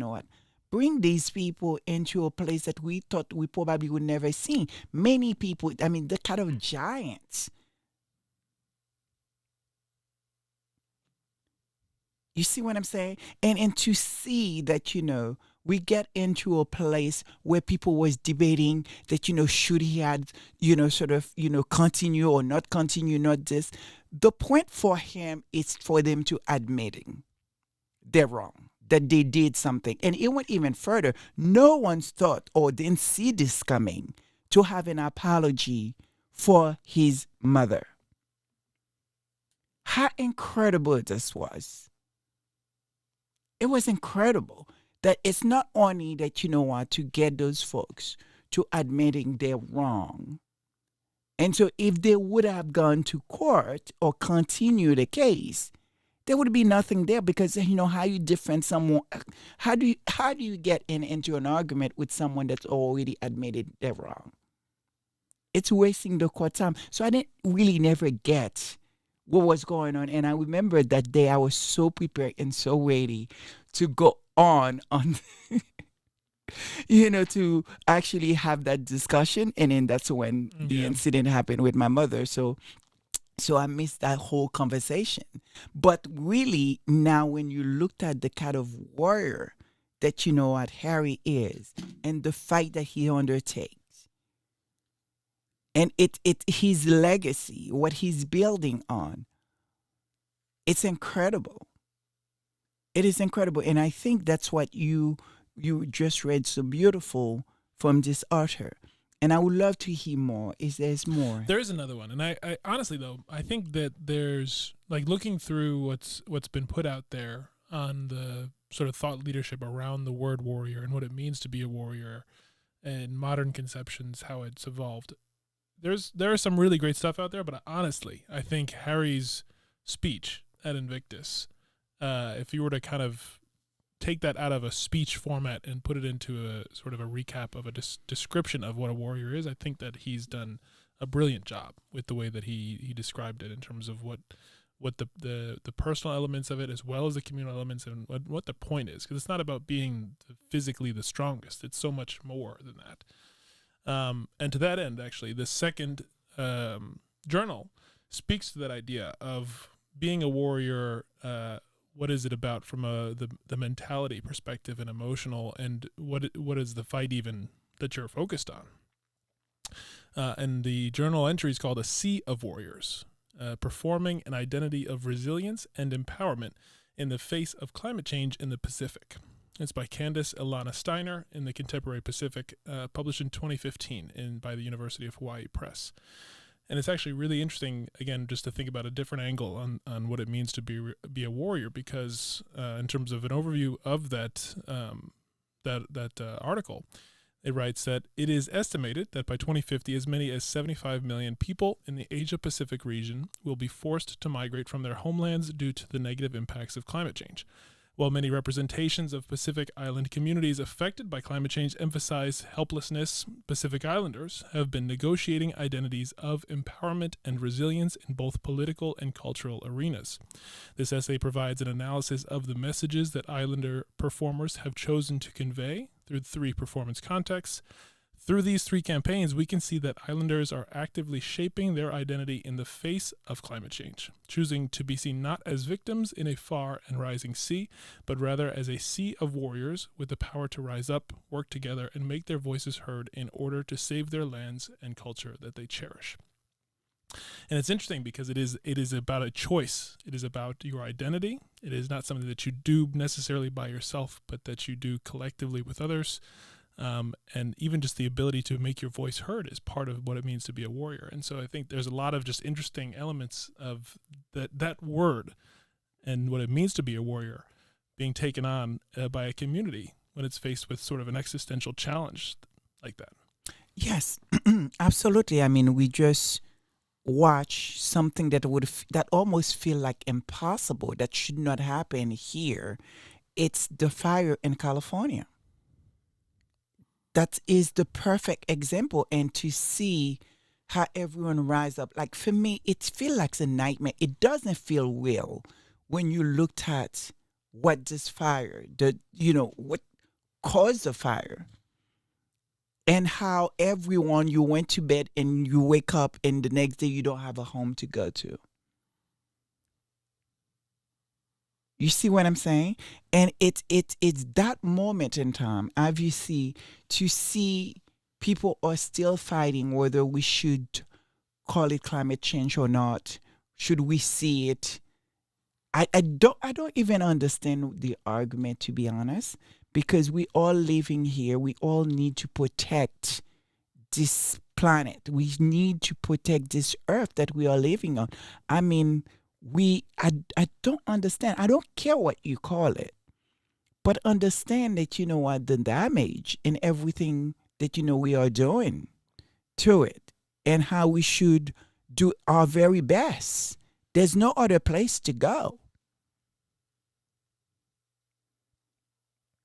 bring these people into a place that we thought we probably would never see. Many people, the kind of giants. You see what I'm saying? And to see that, we get into a place where people was debating that, should he had, continue or not continue, not this. The point for him is for them to admitting they're wrong, that they did something. And it went even further. No one's thought or didn't see this coming to have an apology for his mother. How incredible this was. It was incredible. That it's not only that, to get those folks to admitting they're wrong. And so if they would have gone to court or continue the case, there would be nothing there because, how you defend someone, how do you get into an argument with someone that's already admitted they're wrong? It's wasting the court time. So I didn't really never get what was going on. And I remember that day I was so prepared and so ready to go on to actually have that discussion. And then that's when the incident happened with my mother. So I missed that whole conversation. But really now when you looked at the kind of warrior that what Harry is and the fight that he undertakes and it his legacy, what he's building on, it's incredible. It is incredible. And I think that's what you just read so beautiful from this author. And I would love to hear more. There's more? There is another one. And I honestly, though, I think that there's, like, looking through what's been put out there on the sort of thought leadership around the word warrior and what it means to be a warrior and modern conceptions, how it's evolved. There is some really great stuff out there, but honestly, I think Harry's speech at Invictus, if you were to kind of take that out of a speech format and put it into a sort of a recap of a description of what a warrior is, I think that he's done a brilliant job with the way that he described it in terms of what the personal elements of it as well as the communal elements and what the point is. Because it's not about being physically the strongest. It's so much more than that. And to that end, actually, the second journal speaks to that idea of being a warrior. What is it about from the mentality perspective and emotional, and what is the fight even that you're focused on? And the journal entry is called A Sea of Warriors, Performing an Identity of Resilience and Empowerment in the Face of Climate Change in the Pacific. It's by Candace Ilana Steiner in the Contemporary Pacific, published in 2015 by the University of Hawaii Press. And it's actually really interesting, again, just to think about a different angle on what it means to be a warrior, because in terms of an overview of that article, it writes that it is estimated that by 2050, as many as 75 million people in the Asia-Pacific region will be forced to migrate from their homelands due to the negative impacts of climate change, While many representations of Pacific Island communities affected by climate change emphasize helplessness, Pacific Islanders have been negotiating identities of empowerment and resilience in both political and cultural arenas. This essay provides an analysis of the messages that Islander performers have chosen to convey through 3 performance contexts. Through these 3 campaigns, we can see that Islanders are actively shaping their identity in the face of climate change, choosing to be seen not as victims in a far and rising sea, but rather as a sea of warriors with the power to rise up, work together, and make their voices heard in order to save their lands and culture that they cherish. And it's interesting because it is about a choice. It is about your identity. It is not something that you do necessarily by yourself, but that you do collectively with others. And even just the ability to make your voice heard is part of what it means to be a warrior. And so I think there's a lot of just interesting elements of that word and what it means to be a warrior being taken on by a community when it's faced with sort of an existential challenge like that. Yes, absolutely. I mean, we just watch something that that almost feel like impossible, that should not happen here. It's the fire in California. That is the perfect example, and to see how everyone rise up. Like for me, it feels like a nightmare. It doesn't feel real when you looked at what this fire, what caused the fire, and how everyone, you went to bed and you wake up and the next day you don't have a home to go to. You see what I'm saying? And it's that moment in time, obviously, to see people are still fighting whether we should call it climate change or not. Should we see it? I don't even understand the argument, to be honest, because we all living here. We all need to protect this planet. We need to protect this earth that we are living on. I mean, I don't understand. I don't care what you call it, but understand that what the damage and everything that we are doing to it, and how we should do our very best. There's no other place to go.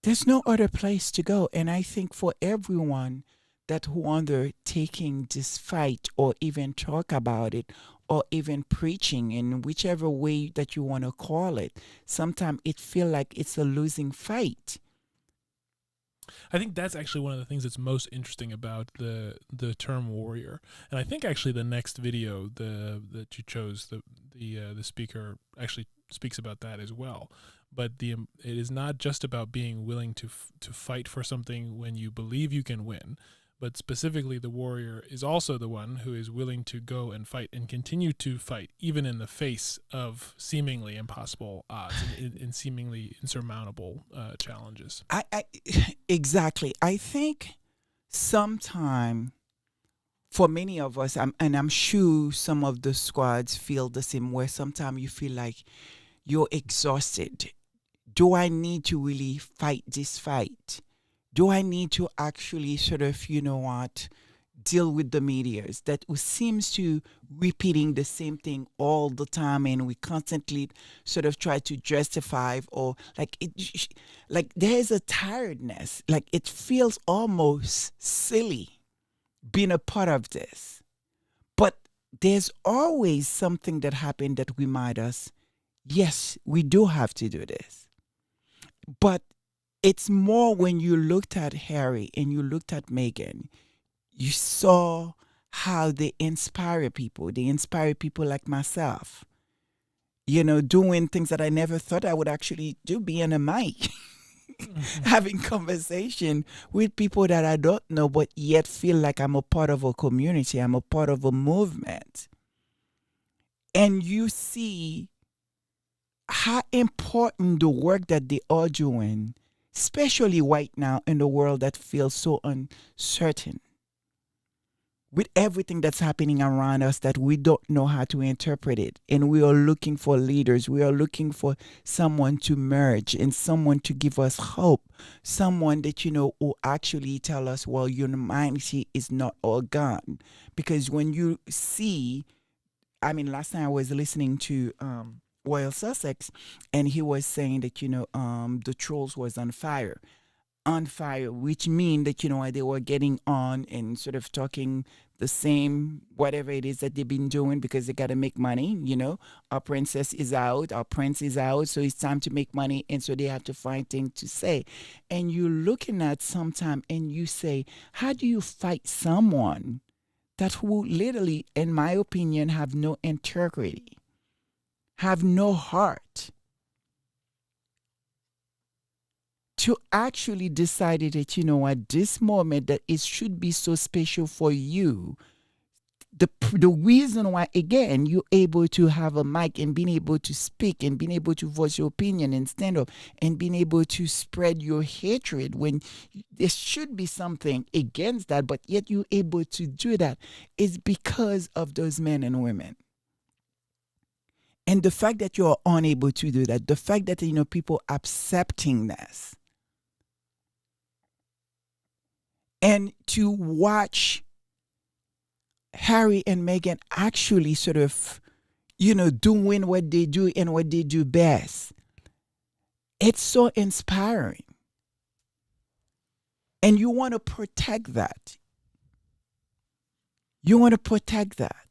There's no other place to go, and I think for everyone that who undertaking this fight, or even talk about it, or even preaching, in whichever way that you want to call it, sometimes it feels like it's a losing fight. I think that's actually one of the things that's most interesting about the term warrior. And I think actually the next video that you chose, the speaker actually speaks about that as well. But it is not just about being willing to fight for something when you believe you can win, but specifically the warrior is also the one who is willing to go and fight and continue to fight even in the face of seemingly impossible odds and seemingly insurmountable challenges. Exactly. I think sometime for many of us, and I'm sure some of the squads feel the same way, sometimes you feel like you're exhausted. Do I need to really fight this fight? Do I need to actually sort of, deal with the medias that seems to repeating the same thing all the time, and we constantly sort of try to justify, or like there's a tiredness, like it feels almost silly being a part of this. But there's always something that happened that remind us, yes, we do have to do this. But it's more when you looked at Harry and you looked at Meghan, you saw how they inspire people. They inspire people like myself, doing things that I never thought I would actually do, being a mic, having conversation with people that I don't know, but yet feel like I'm a part of a community. I'm a part of a movement. And you see how important the work that they are doing, especially right now in the world that feels so uncertain, with everything that's happening around us that we don't know how to interpret it. And we are looking for leaders. We are looking for someone to merge and someone to give us hope. Someone that, will actually tell us, well, humanity is not all gone. Because when you see, last time I was listening to Royal Sussex, and he was saying that the trolls was on fire, which mean that they were getting on and sort of talking the same whatever it is that they've been doing because they got to make money. Our princess is out, our prince is out, so it's time to make money, and so they have to find things to say. And you're looking at sometime and you say, how do you fight someone that who literally, in my opinion, have no integrity, have no heart, to actually decide that, at this moment that it should be so special for you. The reason why, again, you're able to have a mic and being able to speak and being able to voice your opinion and stand up and being able to spread your hatred when there should be something against that, but yet you're able to do that, is because of those men and women. And the fact that you're unable to do that, the fact that, people accepting this, and to watch Harry and Meghan actually sort of, doing what they do and what they do best. It's so inspiring. And you want to protect that. You want to protect that.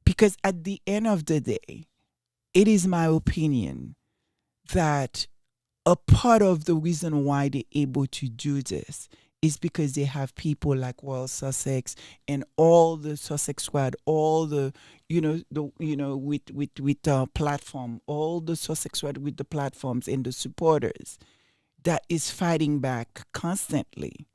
Because at the end of the day, it is my opinion that a part of the reason why they're able to do this is because they have people like Royal Sussex and all the Sussex squad, all the, with platform, all the Sussex squad with the platforms and the supporters that is fighting back constantly.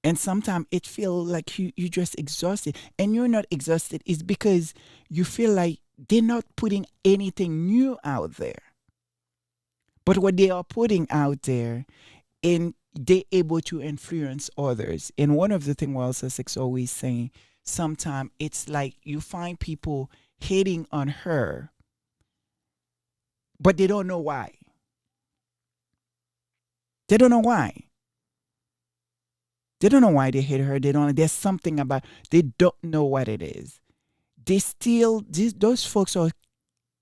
And sometimes it feels like you just exhausted. And you're not exhausted. It's because you feel like they're not putting anything new out there. But what they are putting out there, and they're able to influence others. And one of the things Royal Sussex always saying, sometimes it's like you find people hating on her, but they don't know why. They don't know why. They don't know why they hate her. There's something about, they don't know what it is. Those folks are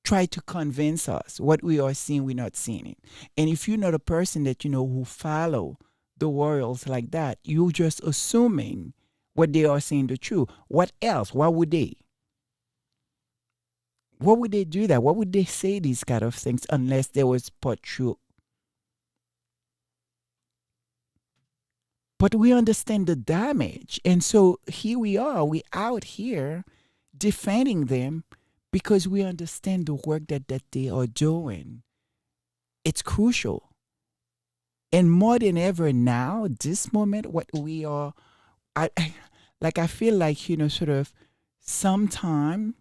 try to convince us what we are seeing, we're not seeing it. And if you're not a person that who follow the royals like that, you're just assuming what they are saying the truth. What else? Why would they? What would they do that? What would they say these kind of things unless there was part true? But we understand the damage. And so here we are. We out here defending them because we understand the work that they are doing. It's crucial. And more than ever now, this moment, what we are, I feel like, sort of, sometime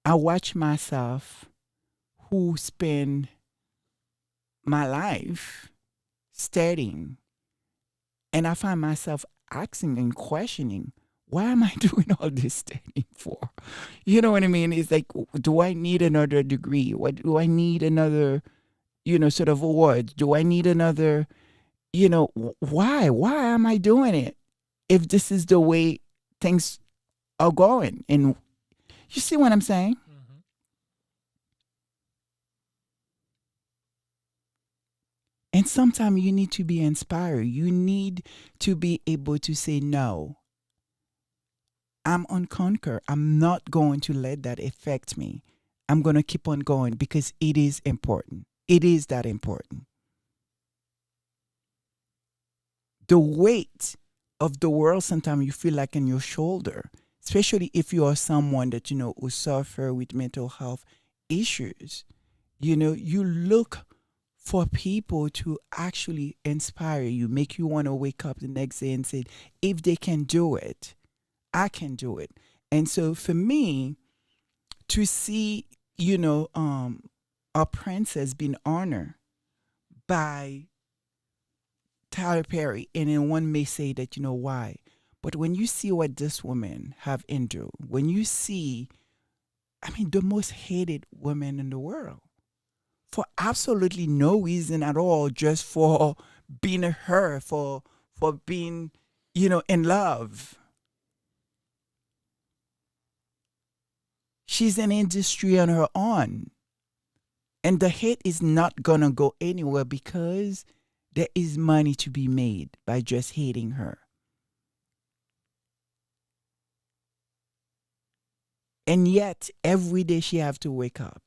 I watch myself who spend my life studying, and I find myself asking and questioning, why am I doing all this studying for? You know what I mean? It's like, do I need another degree? What do I need another, sort of award? Do I need another, why? Why am I doing it if this is the way things are going? And you see what I'm saying? Mm-hmm. And sometimes you need to be inspired. You need to be able to say, no, I'm unconquered. I'm not going to let that affect me. I'm going to keep on going because it is important. It is that important. The weight of the world sometimes you feel like in your shoulder, especially if you are someone that, who suffer with mental health issues. You look for people to actually inspire you, make you want to wake up the next day and say, if they can do it, I can do it. And so for me, to see, our princess being honored by Tyler Perry, and then one may say that, why? But when you see what this woman have endured, when you see, the most hated woman in the world, for absolutely no reason at all, just for being her, for being, in love. She's an industry on her own. And the hate is not going to go anywhere because there is money to be made by just hating her. And yet, every day she have to wake up.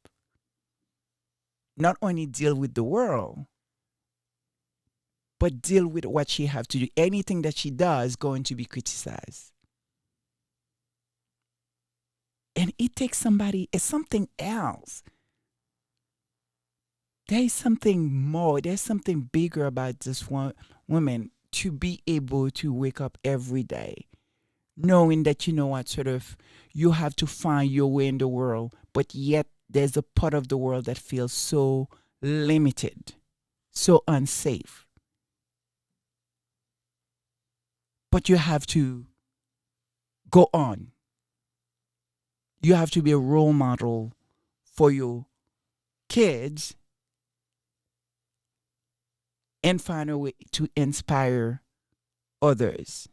Not only deal with the world, but deal with what she have to do. Anything that she does going to be criticized. And it takes somebody, it's something else. There is something more, there's something bigger about this woman to be able to wake up every day knowing that, you know what, sort of, you have to find your way in the world, but yet there's a part of the world that feels so limited, so unsafe. But you have to go on. You have to be a role model for your kids and find a way to inspire others.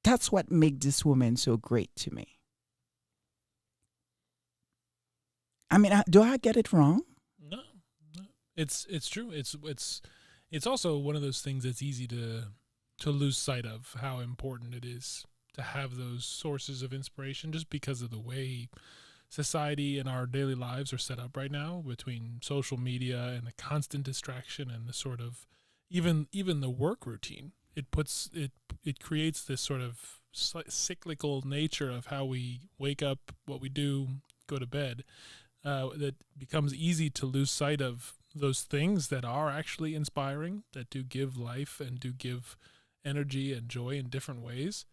That's what makes this woman so great to me. I mean, do I get it wrong? No. It's true. It's also one of those things that's easy to lose sight of how important it is to have those sources of inspiration, just because of the way society and our daily lives are set up right now, between social media and the constant distraction and the sort of even the work routine. It creates this sort of cyclical nature of how we wake up, what we do, go to bed, that becomes easy to lose sight of those things that are actually inspiring, that do give life and do give energy and joy in different ways.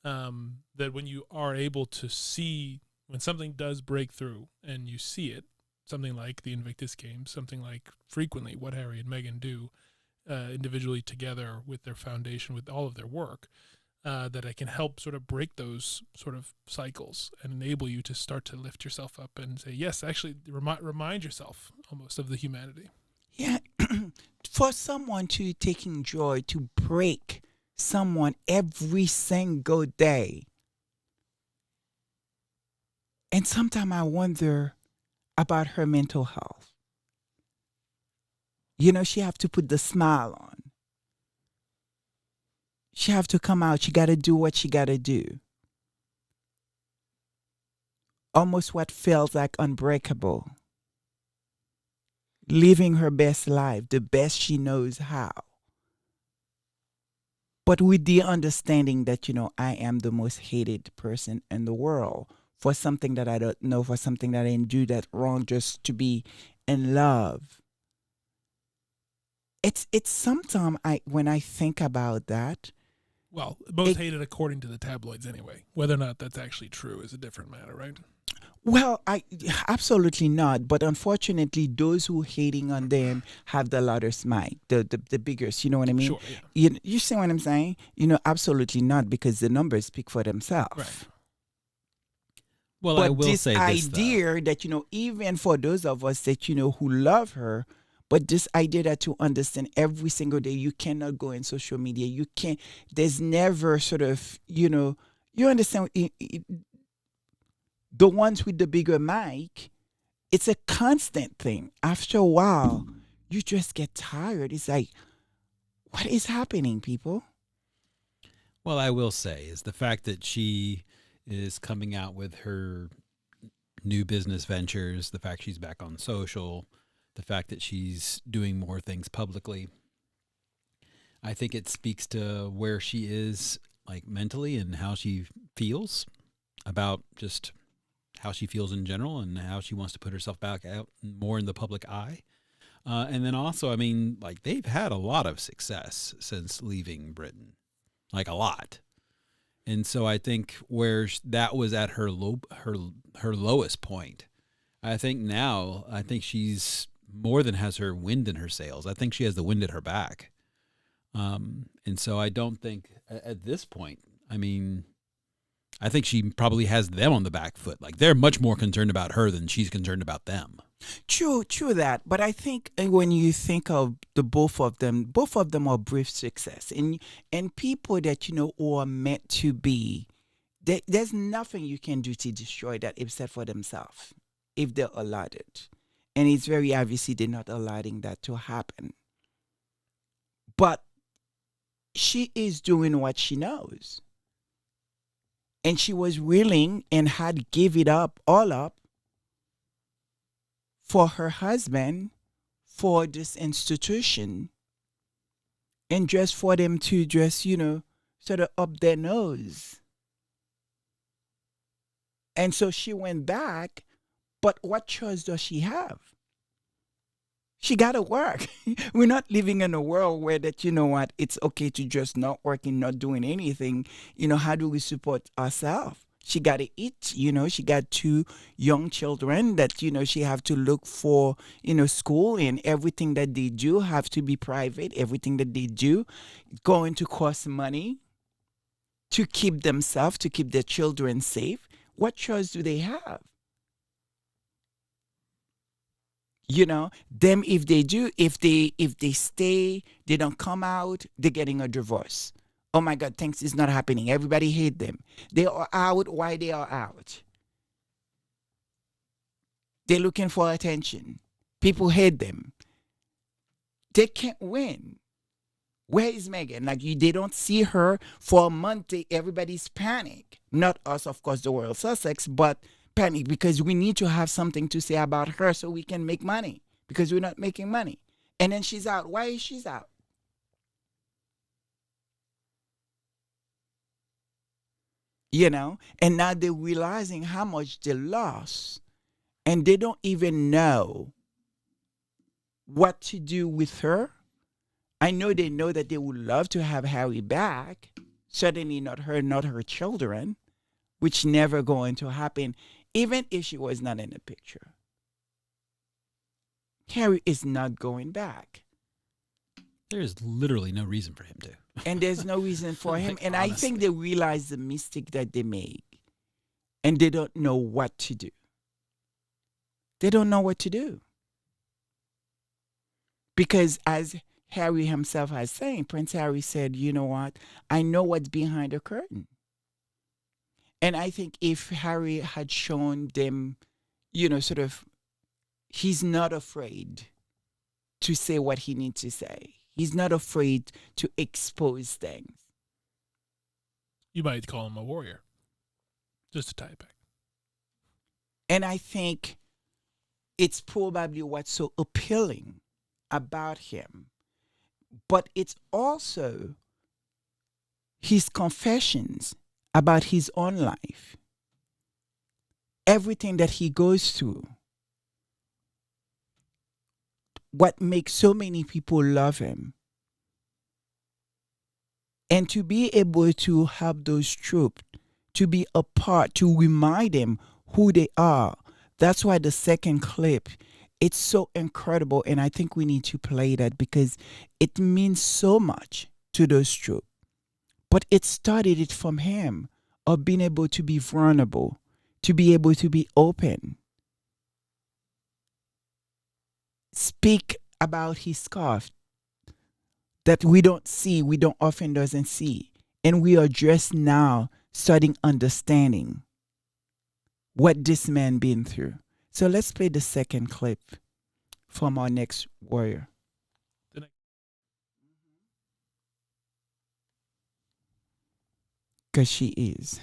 That when you are able to see, when something does break through and you see it, something like the Invictus Games, something like frequently what Harry and Meghan do, individually together with their foundation, with all of their work, that it can help sort of break those sort of cycles and enable you to start to lift yourself up and say, yes, actually remind yourself almost of the humanity. Yeah. For someone to taking joy to break someone every single day. And sometimes I wonder about her mental health. You know, she have to put the smile on. She have to come out. She got to do what she got to do. Almost what felt like unbreakable. Living her best life, the best she knows how. But with the understanding that, you know, I am the most hated person in the world for something that I don't know, for something that I didn't do that wrong, just to be in love. It's sometimes when I think about that. Well, most hated according to the tabloids anyway. Whether or not that's actually true is a different matter, right? Well, absolutely not. But unfortunately, those who hating on them have the loudest mic, the biggest. You know what I mean? Sure, yeah. You see what I'm saying? You know, absolutely not, because the numbers speak for themselves. Right. Well, But I will this say this, idea that, you know, even for those of us that, you know, who love her, but this idea that to understand every single day, you cannot go in social media. You can't, there's never sort of, you know, you understand, the ones with the bigger mic, it's a constant thing. After a while, you just get tired. It's like, what is happening, people? Well, I will say is the fact that she is coming out with her new business ventures, the fact she's back on social, the fact that she's doing more things publicly. I think it speaks to where she is, like, mentally, and how she feels about just how she feels in general and how she wants to put herself back out more in the public eye. And then also, I mean, like, they've had a lot of success since leaving Britain, like a lot. And so I think where that was at her lowest point, I think now, I think she's more than has her wind in her sails. I think she has the wind at her back. And so I don't think at this point, I mean, I think she probably has them on the back foot. Like, they're much more concerned about her than she's concerned about them. True that. But I think when you think of the both of them are brief success. And people that, you know, who are meant to be There's nothing you can do to destroy that except for themselves, if they're allowed it. And it's very obviously they're not allowing that to happen. But she is doing what she knows. And she was willing and had give it up, all up, for her husband, for this institution, and just for them to just, sort of up their nose. And so she went back, but what choice does she have? She got to work. We're not living in a world where that, it's okay to just not working, not doing anything. How do we support ourselves? She got to eat, she got 2 young children that, she have to look for, school, and everything that they do have to be private. Everything that they do going to cost money to keep themselves, to keep their children safe. What choice do they have? Them, if they stay, they don't come out, they're getting a divorce. Oh my God, things is not happening. Everybody hate them. They are out. Why they are out? They're looking for attention. People hate them. They can't win. Where is Meghan? They don't see her for a month. Everybody's panic. Not us, of course, the Royal Sussex, but panic because we need to have something to say about her so we can make money because we're not making money. And then she's out. Why is she out? And now they're realizing how much they lost, and they don't even know what to do with her. I know they know that they would love to have Harry back. Certainly not her children, which never going to happen, even if she was not in the picture. Harry is not going back. There is literally no reason for him to. And there's no reason for him. And honestly. I think they realize the mistake that they made. And they don't know what to do. They don't know what to do. Because as Harry himself has saying, Prince Harry said, you know what? I know what's behind the curtain. And I think if Harry had shown them, sort of, he's not afraid to say what he needs to say. He's not afraid to expose things. You might call him a warrior. Just to tie it back. And I think it's probably what's so appealing about him. But it's also his confessions about his own life. Everything that he goes through. What makes so many people love him. And to be able to help those troops, to be a part, to remind them who they are. That's why the second clip, it's so incredible. And I think we need to play that because it means so much to those troops. But it started it from him, of being able to be vulnerable, to be able to be open. Speak about his scarf that we don't see, we don't often doesn't see. And we are just now starting understanding what this man been through. So let's play the second clip from our next warrior. Because she is.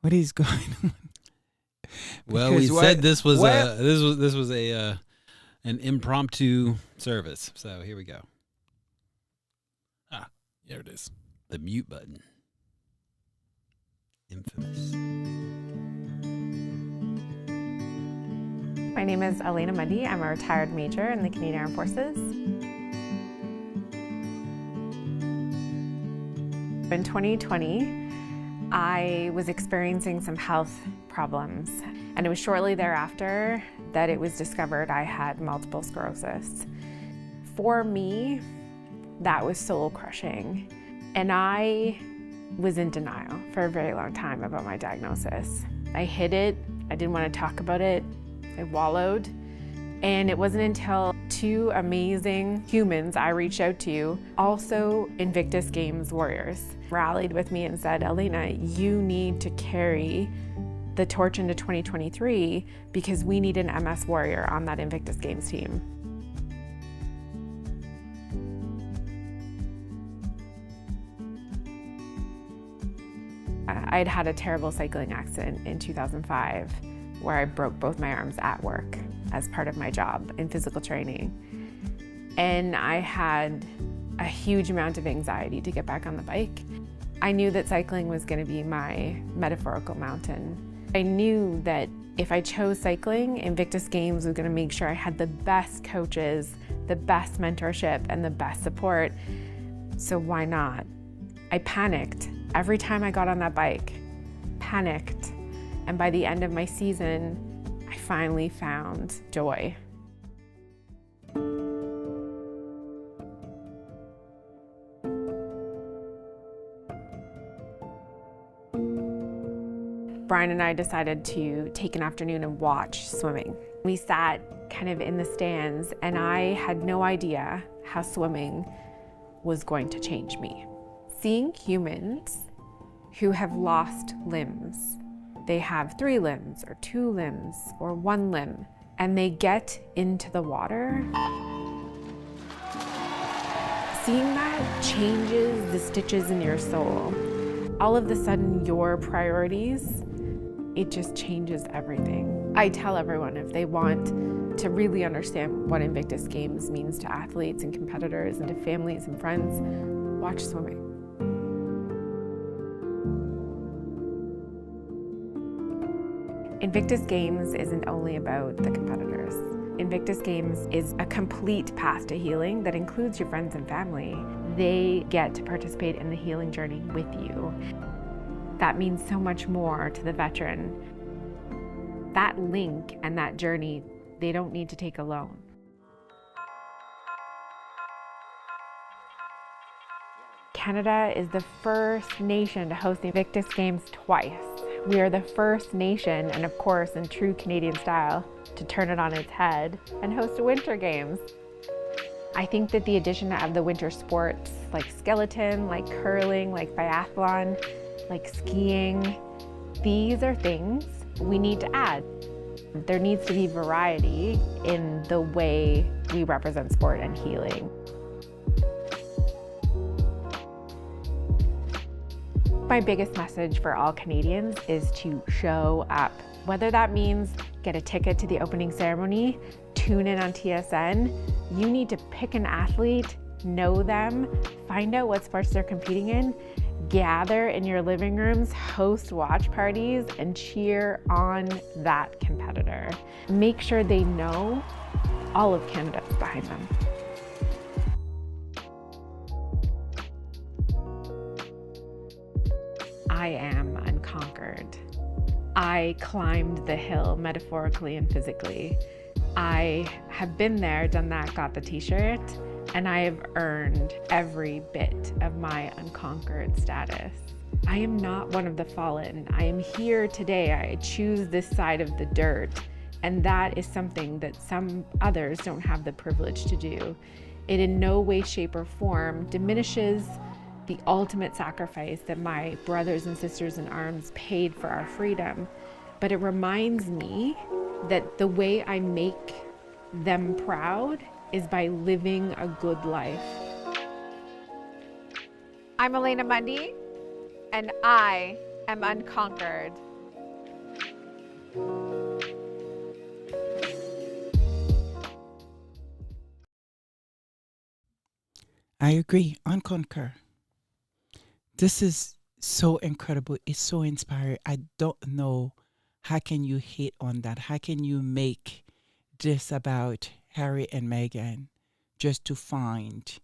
What is going on? Well, we said this was a an impromptu service. So here we go. There it is. The mute button. Infamous. My name is Elena Mundy. I'm a retired major in the Canadian Armed Forces. In 2020, I was experiencing some health problems, and it was shortly thereafter that it was discovered I had multiple sclerosis. For me, that was soul-crushing, and I was in denial for a very long time about my diagnosis. I hid it, I didn't want to talk about it, I wallowed, and it wasn't until two amazing humans I reached out to, also Invictus Games warriors, rallied with me and said, Elena, you need to carry the torch into 2023 because we need an MS warrior on that Invictus Games team. I'd had a terrible cycling accident in 2005 where I broke both my arms at work as part of my job in physical training. And I had a huge amount of anxiety to get back on the bike. I knew that cycling was going to be my metaphorical mountain. I knew that if I chose cycling, Invictus Games was going to make sure I had the best coaches, the best mentorship, and the best support. So why not? I panicked every time I got on that bike, panicked. And by the end of my season, I finally found joy. Brian and I decided to take an afternoon and watch swimming. We sat kind of in the stands, and I had no idea how swimming was going to change me. Seeing humans who have lost limbs, they have 3 limbs or 2 limbs or 1 limb, and they get into the water, seeing that changes the stitches in your soul. All of a sudden, your priorities, it just changes everything. I tell everyone if they want to really understand what Invictus Games means to athletes and competitors and to families and friends, watch swimming. Invictus Games isn't only about the competitors. Invictus Games is a complete path to healing that includes your friends and family. They get to participate in the healing journey with you. That means so much more to the veteran. That link and that journey, they don't need to take alone. Canada is the first nation to host the Invictus Games twice. We are the first nation, and of course in true Canadian style, to turn it on its head and host a Winter Games. I think that the addition of the winter sports like skeleton, like curling, like biathlon, like skiing, these are things we need to add. There needs to be variety in the way we represent sport and healing. My biggest message for all Canadians is to show up. Whether that means get a ticket to the opening ceremony, tune in on TSN, you need to pick an athlete, know them, find out what sports they're competing in, gather in your living rooms, host watch parties, and cheer on that competitor. Make sure they know all of Canada is behind them. I am unconquered. I climbed the hill metaphorically and physically. I have been there, done that, got the t-shirt, and I have earned every bit of my unconquered status. I am not one of the fallen. I am here today. I choose this side of the dirt, and that is something that some others don't have the privilege to do. It in no way, shape, or form diminishes the ultimate sacrifice that my brothers and sisters in arms paid for our freedom. But it reminds me that the way I make them proud is by living a good life. I'm Elena Mundy, and I am unconquered. I agree. Unconquer. This is so incredible. It's so inspiring. I don't know how can you hate on that? How can you make this about Harry and Meghan just to find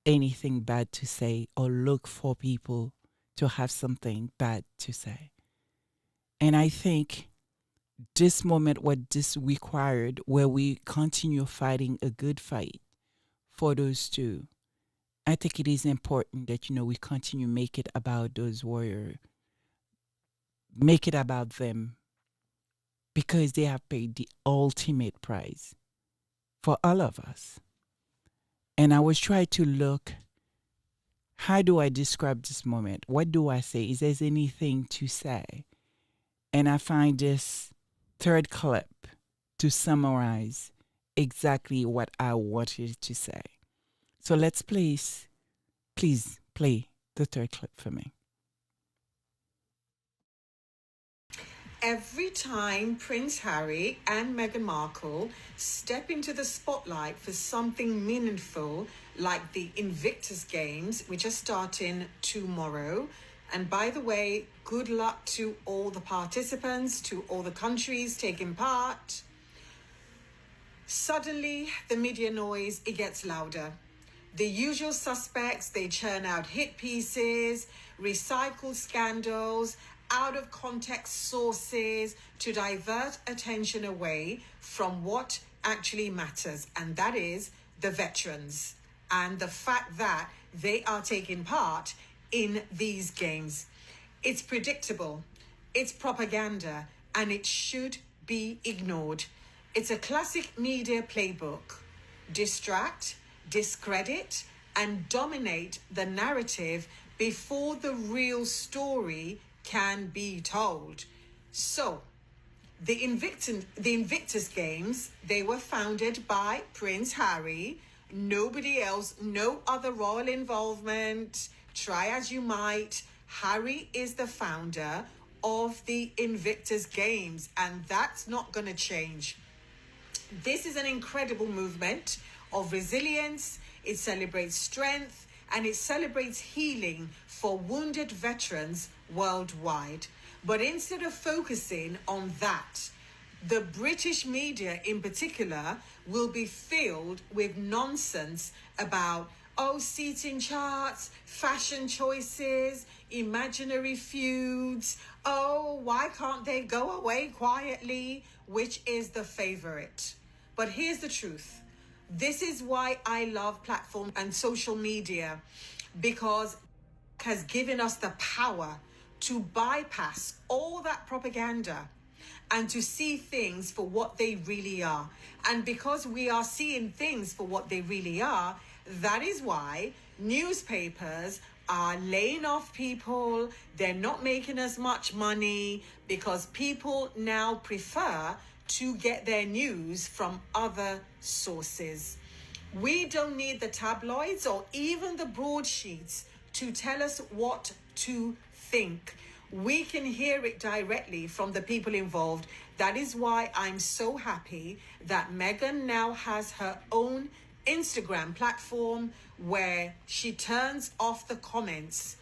anything bad to say or look for people to have something bad to say. And I think this moment, what this required, where we continue fighting a good fight for those two, I think it is important that, we continue make it about those warriors, make it about them, because they have paid the ultimate price for all of us. And I was trying to look, how do I describe this moment? What do I say? Is there anything to say? And I find this third clip to summarize exactly what I wanted to say. So let's please play the third clip for me. Every time Prince Harry and Meghan Markle step into the spotlight for something meaningful like the Invictus Games, which are starting tomorrow. And by the way, good luck to all the participants, to all the countries taking part. Suddenly, the media noise, it gets louder. The usual suspects, they churn out hit pieces, recycle scandals, out of context sources to divert attention away from what actually matters, and that is the veterans and the fact that they are taking part in these games. It's predictable, it's propaganda, and it should be ignored. It's a classic media playbook. Distract, discredit, and dominate the narrative before the real story can be told. So, the Invictus Games, they were founded by Prince Harry. Nobody else, no other royal involvement. Try as you might, Harry is the founder of the Invictus Games, and that's not going to change. This is an incredible movement of resilience. It celebrates strength and it celebrates healing for wounded veterans worldwide. But instead of focusing on that, the British media in particular will be filled with nonsense about, seating charts, fashion choices, imaginary feuds. Why can't they go away quietly? Which is the favorite. But here's the truth. This is why I love platform and social media, because it has given us the power to bypass all that propaganda and to see things for what they really are. And because we are seeing things for what they really are, that is why newspapers are laying off people. They're not making as much money because people now prefer to get their news from other sources. We don't need the tabloids or even the broadsheets to tell us what to think. We can hear it directly from the people involved. That is why I'm so happy that Meghan now has her own Instagram platform where she turns off the comments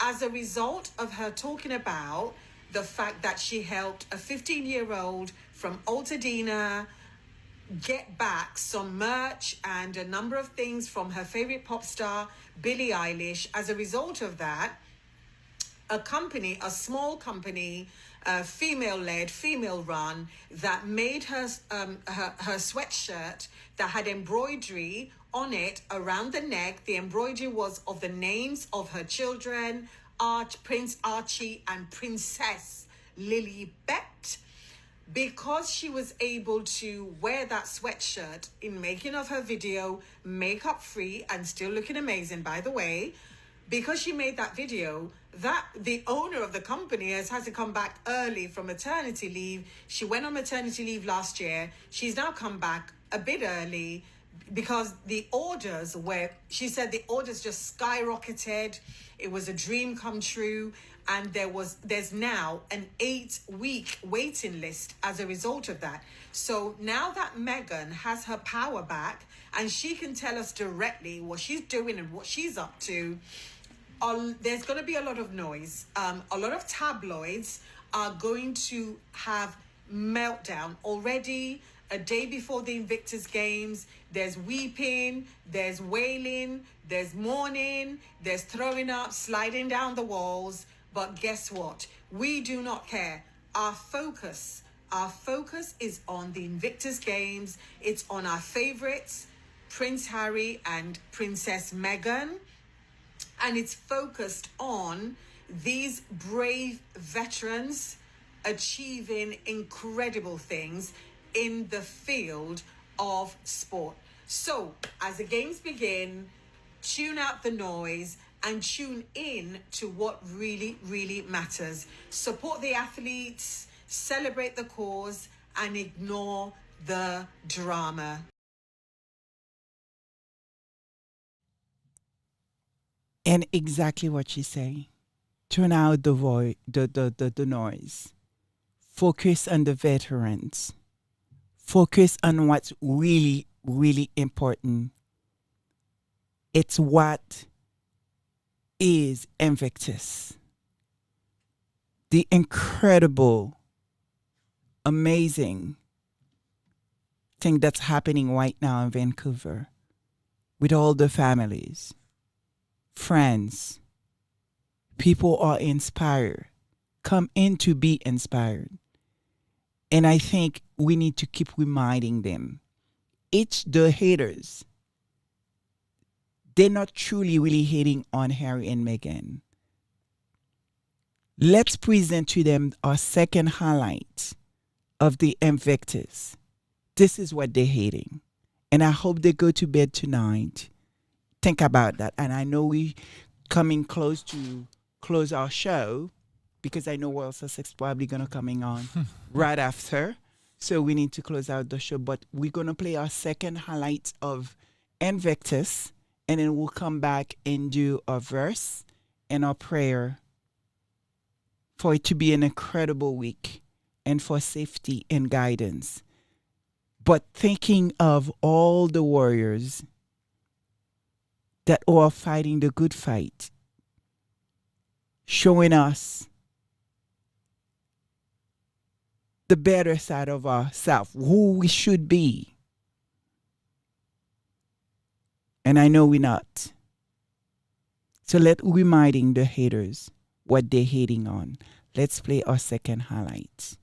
as a result of her talking about the fact that she helped a 15-year-old from Altadena get back some merch and a number of things from her favorite pop star, Billie Eilish. As a result of that, a small company, female-led, female-run, that made her sweatshirt that had embroidery on it around the neck. The embroidery was of the names of her children, Prince Archie and Princess Lilibet. Because she was able to wear that sweatshirt in making of her video, makeup free and still looking amazing, by the way, because she made that video, that the owner of the company has had to come back early from maternity leave. She went on maternity leave last year. She's now come back a bit early because the orders she said the orders just skyrocketed. It was a dream come true. And there's now an 8-week waiting list as a result of that. So now that Meghan has her power back and she can tell us directly what she's doing and what she's up to, there's going to be a lot of noise. A lot of tabloids are going to have meltdown. Already, A day before the Invictus Games, there's weeping, there's wailing, there's mourning, there's throwing up, sliding down the walls. But guess what? We do not care. Our focus is on the Invictus Games. It's on our favorites, Prince Harry and Princess Meghan. And it's focused on these brave veterans achieving incredible things in the field of sport. So as the games begin, tune out the noise and tune in to what really, really matters. Support the athletes, celebrate the cause, and ignore the drama. And exactly what she's saying. Tune out the noise. Focus on the veterans. Focus on what's really, really important. It's what is Invictus. The incredible, amazing thing that's happening right now in Vancouver with all the families, friends. People are inspired. Come in to be inspired. And I think we need to keep reminding them. The haters, they're not truly really hating on Harry and Meghan. Let's present to them our second highlight of the Invictus. This is what they're hating. And I hope they go to bed tonight. Think about that. And I know we coming close to close our show, because I know Royal Sussex probably going to coming on right after. So we need to close out the show. But we're going to play our second highlight of Invictus. And then we'll come back and do a verse and our prayer for it to be an incredible week and for safety and guidance. But thinking of all the warriors that are fighting the good fight, showing us the better side of ourselves, who we should be. And I know we're not. So let's reminding the haters what they're hating on. Let's play our second highlight.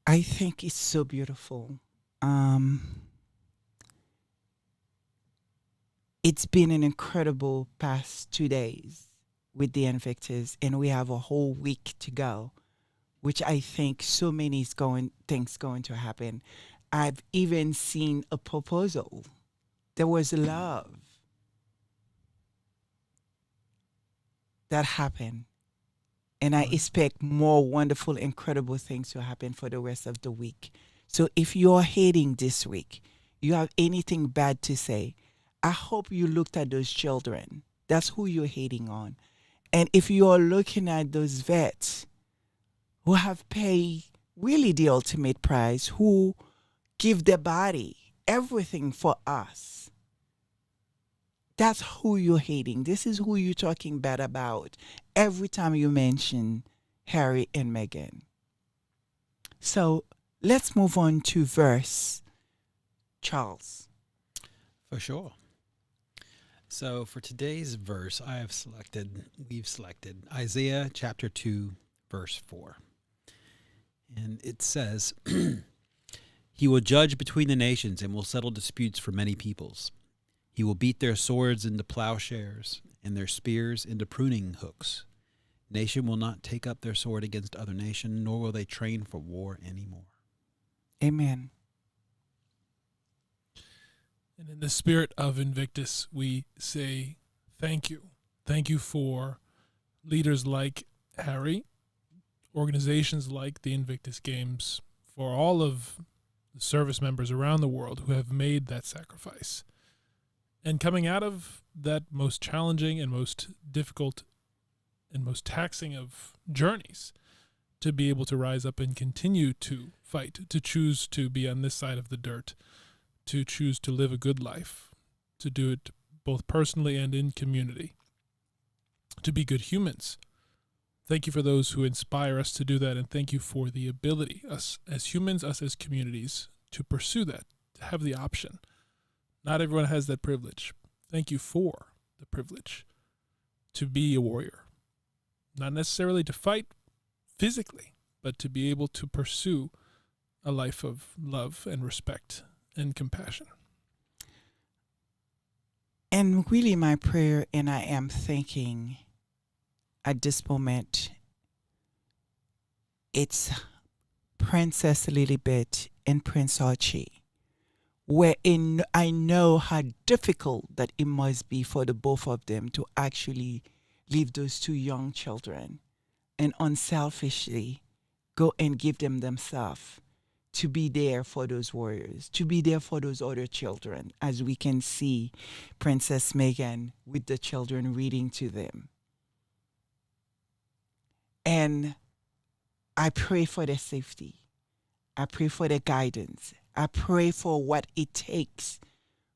I think it's so beautiful. Um, it's been an incredible past 2 days with the Invictus, and we have a whole week to go, which I think so many things going to happen. I've even seen a proposal. There was love that happened. And I expect more wonderful, incredible things to happen for the rest of the week. So if you're hating this week, you have anything bad to say, I hope you looked at those children. That's who you're hating on. And if you're looking at those vets who have paid really the ultimate price, who give their body, everything for us, that's who you're hating. This is who you're talking bad about every time you mention Harry and Meghan. So let's move on to verse, Charles. For sure. So for today's verse, we've selected Isaiah chapter 2, verse 4. And it says, He will judge between the nations and will settle disputes for many peoples. He will beat their swords into plowshares and their spears into pruning hooks. Nation will not take up their sword against other nation, nor will they train for war anymore. Amen. And in the spirit of Invictus, we say thank you. Thank you for leaders like Harry, organizations like the Invictus Games, for all of the service members around the world who have made that sacrifice. And coming out of that most challenging and most difficult and most taxing of journeys, to be able to rise up and continue to fight, to choose to be on this side of the dirt, to choose to live a good life, to do it both personally and in community, to be good humans. Thank you for those who inspire us to do that, and thank you for the ability, us as humans, us as communities, to pursue that, to have the option. Not everyone has that privilege. Thank you for the privilege to be a warrior. Not necessarily to fight physically, but to be able to pursue a life of love and respect and compassion. And really my prayer, and I am thinking at this moment, it's Princess Lilibet and Prince Archie, wherein I know how difficult that it must be for the both of them to actually leave those two young children and unselfishly go and give them themselves to be there for those warriors, to be there for those other children, as we can see Princess Meghan with the children reading to them. And I pray for their safety. I pray for their guidance. I pray for what it takes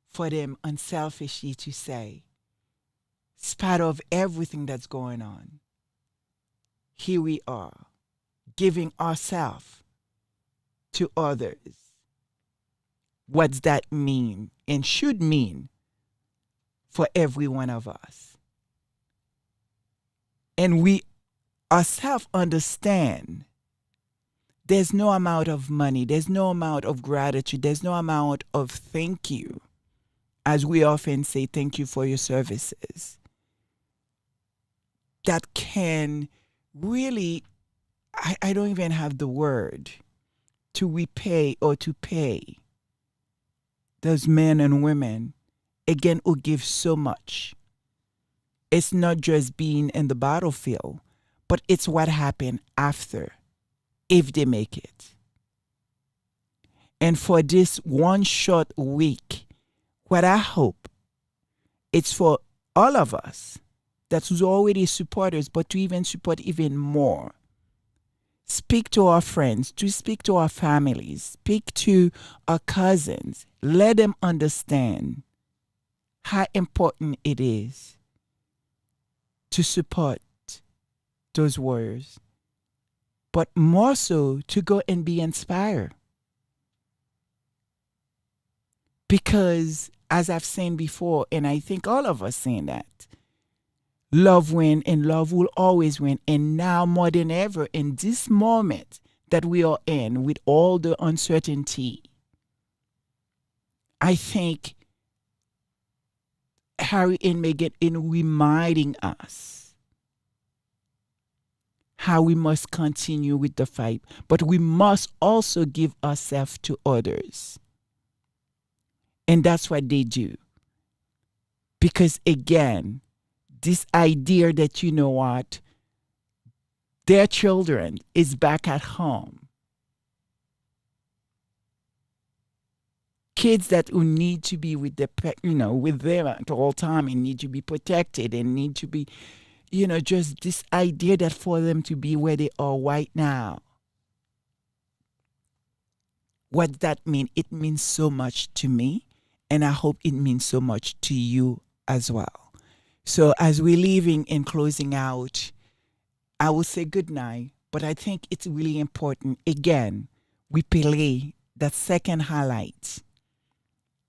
for them unselfishly to say, in spite of everything that's going on, here we are, giving ourselves to others. What's that mean and should mean for every one of us? And we ourselves understand there's no amount of money, there's no amount of gratitude, there's no amount of thank you, as we often say, thank you for your services, that can really, I don't even have the word, to repay or to pay those men and women, again, who give so much. It's not just being in the battlefield, but it's what happened after, if they make it. And for this one short week, what I hope it's for all of us that's already supporters, but to even support even more. Speak to our friends, to speak to our families, speak to our cousins. Let them understand how important it is to support those warriors, but more so to go and be inspired. Because, as I've said before, and I think all of us saying that, love wins and love will always win. And now more than ever, in this moment that we are in with all the uncertainty, I think Harry and Meghan in reminding us how we must continue with the fight, but we must also give ourselves to others. And that's what they do. Because again, this idea that, you know what, their children is back at home. Kids that who need to be with with them at all time and need to be protected and need to be, just this idea that for them to be where they are right now. What that mean? It means so much to me, and I hope it means so much to you as well. So as we're leaving and closing out, I will say good night, but I think it's really important. Again, we play that second highlight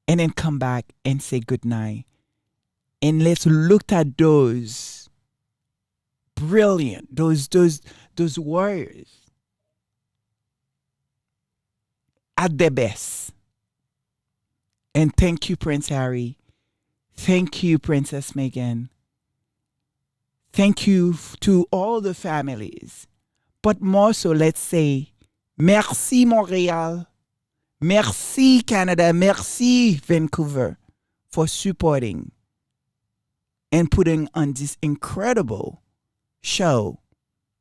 and then come back and say good night. And let's look at those brilliant, those warriors at their best. And thank you, Prince Harry. Thank you, Princess Meghan. Thank you to all the families. But more so, let's say, merci Montreal, merci Canada, merci Vancouver for supporting and putting on this incredible show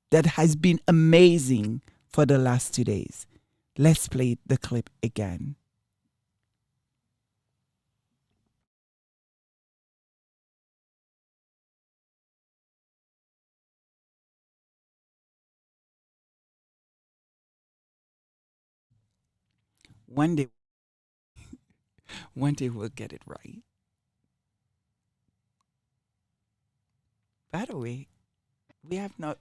that has been amazing for the last 2 days. Let's play the clip again. One day we'll get it right. By the way, we have not.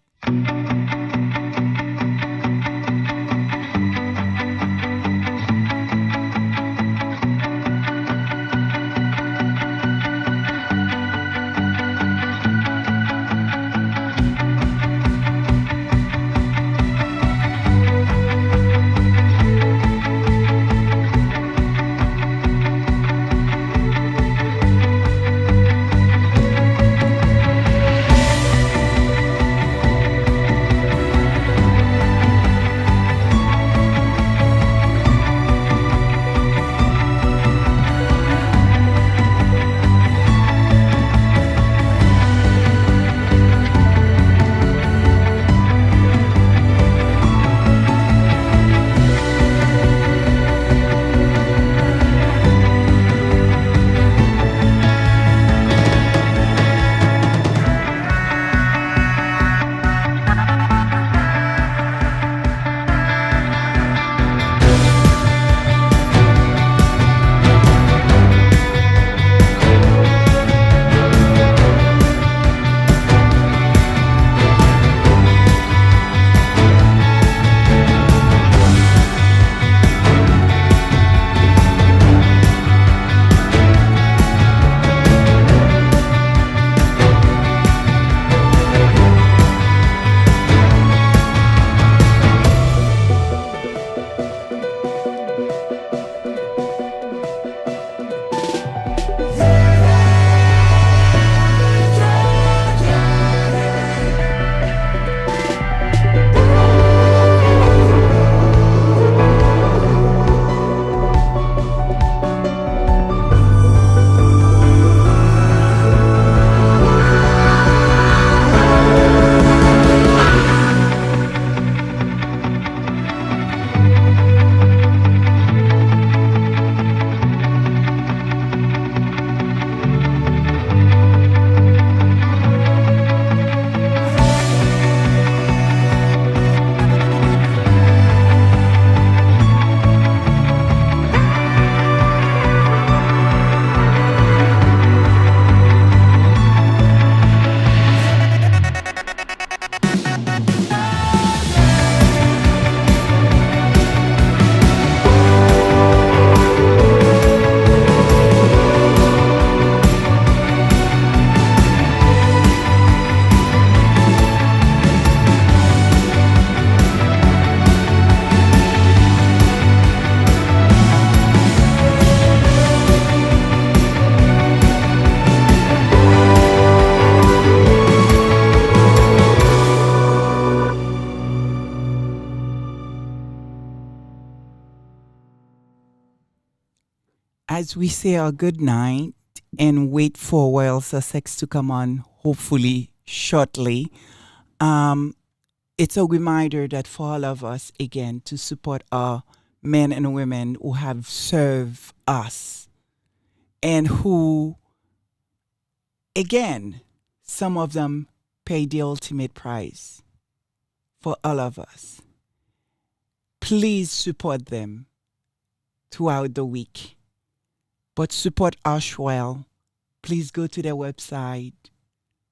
as we say our good night and wait for Royal Sussex to come on, hopefully shortly, it's a reminder that for all of us, again, to support our men and women who have served us and who, again, some of them pay the ultimate price for all of us. Please support them throughout the week. But support Archwell. Please go to their website.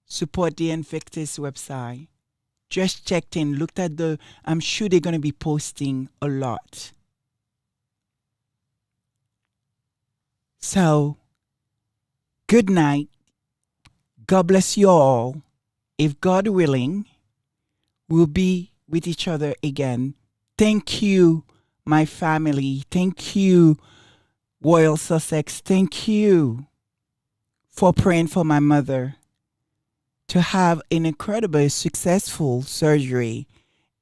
Support the Invictus website. Just checked in, looked at I'm sure they're going to be posting a lot. So, good night. God bless you all. If God willing, we'll be with each other again. Thank you, my family. Thank you, Royal Sussex. Thank you for praying for my mother to have an incredibly successful surgery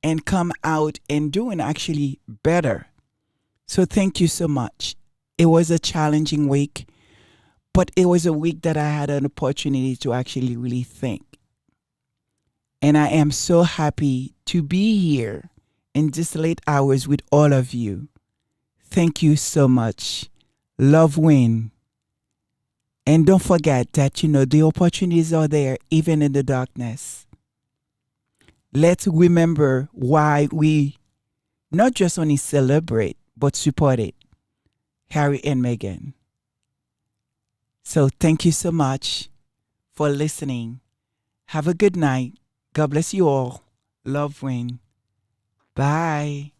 and come out and doing actually better. So thank you so much. It was a challenging week, but it was a week that I had an opportunity to actually really think. And I am so happy to be here in these late hours with all of you. Thank you so much. Love win. And don't forget that, the opportunities are there even in the darkness. Let's remember why we not just only celebrate, but support it. Harry and Meghan. So thank you so much for listening. Have a good night. God bless you all. Love win. Bye.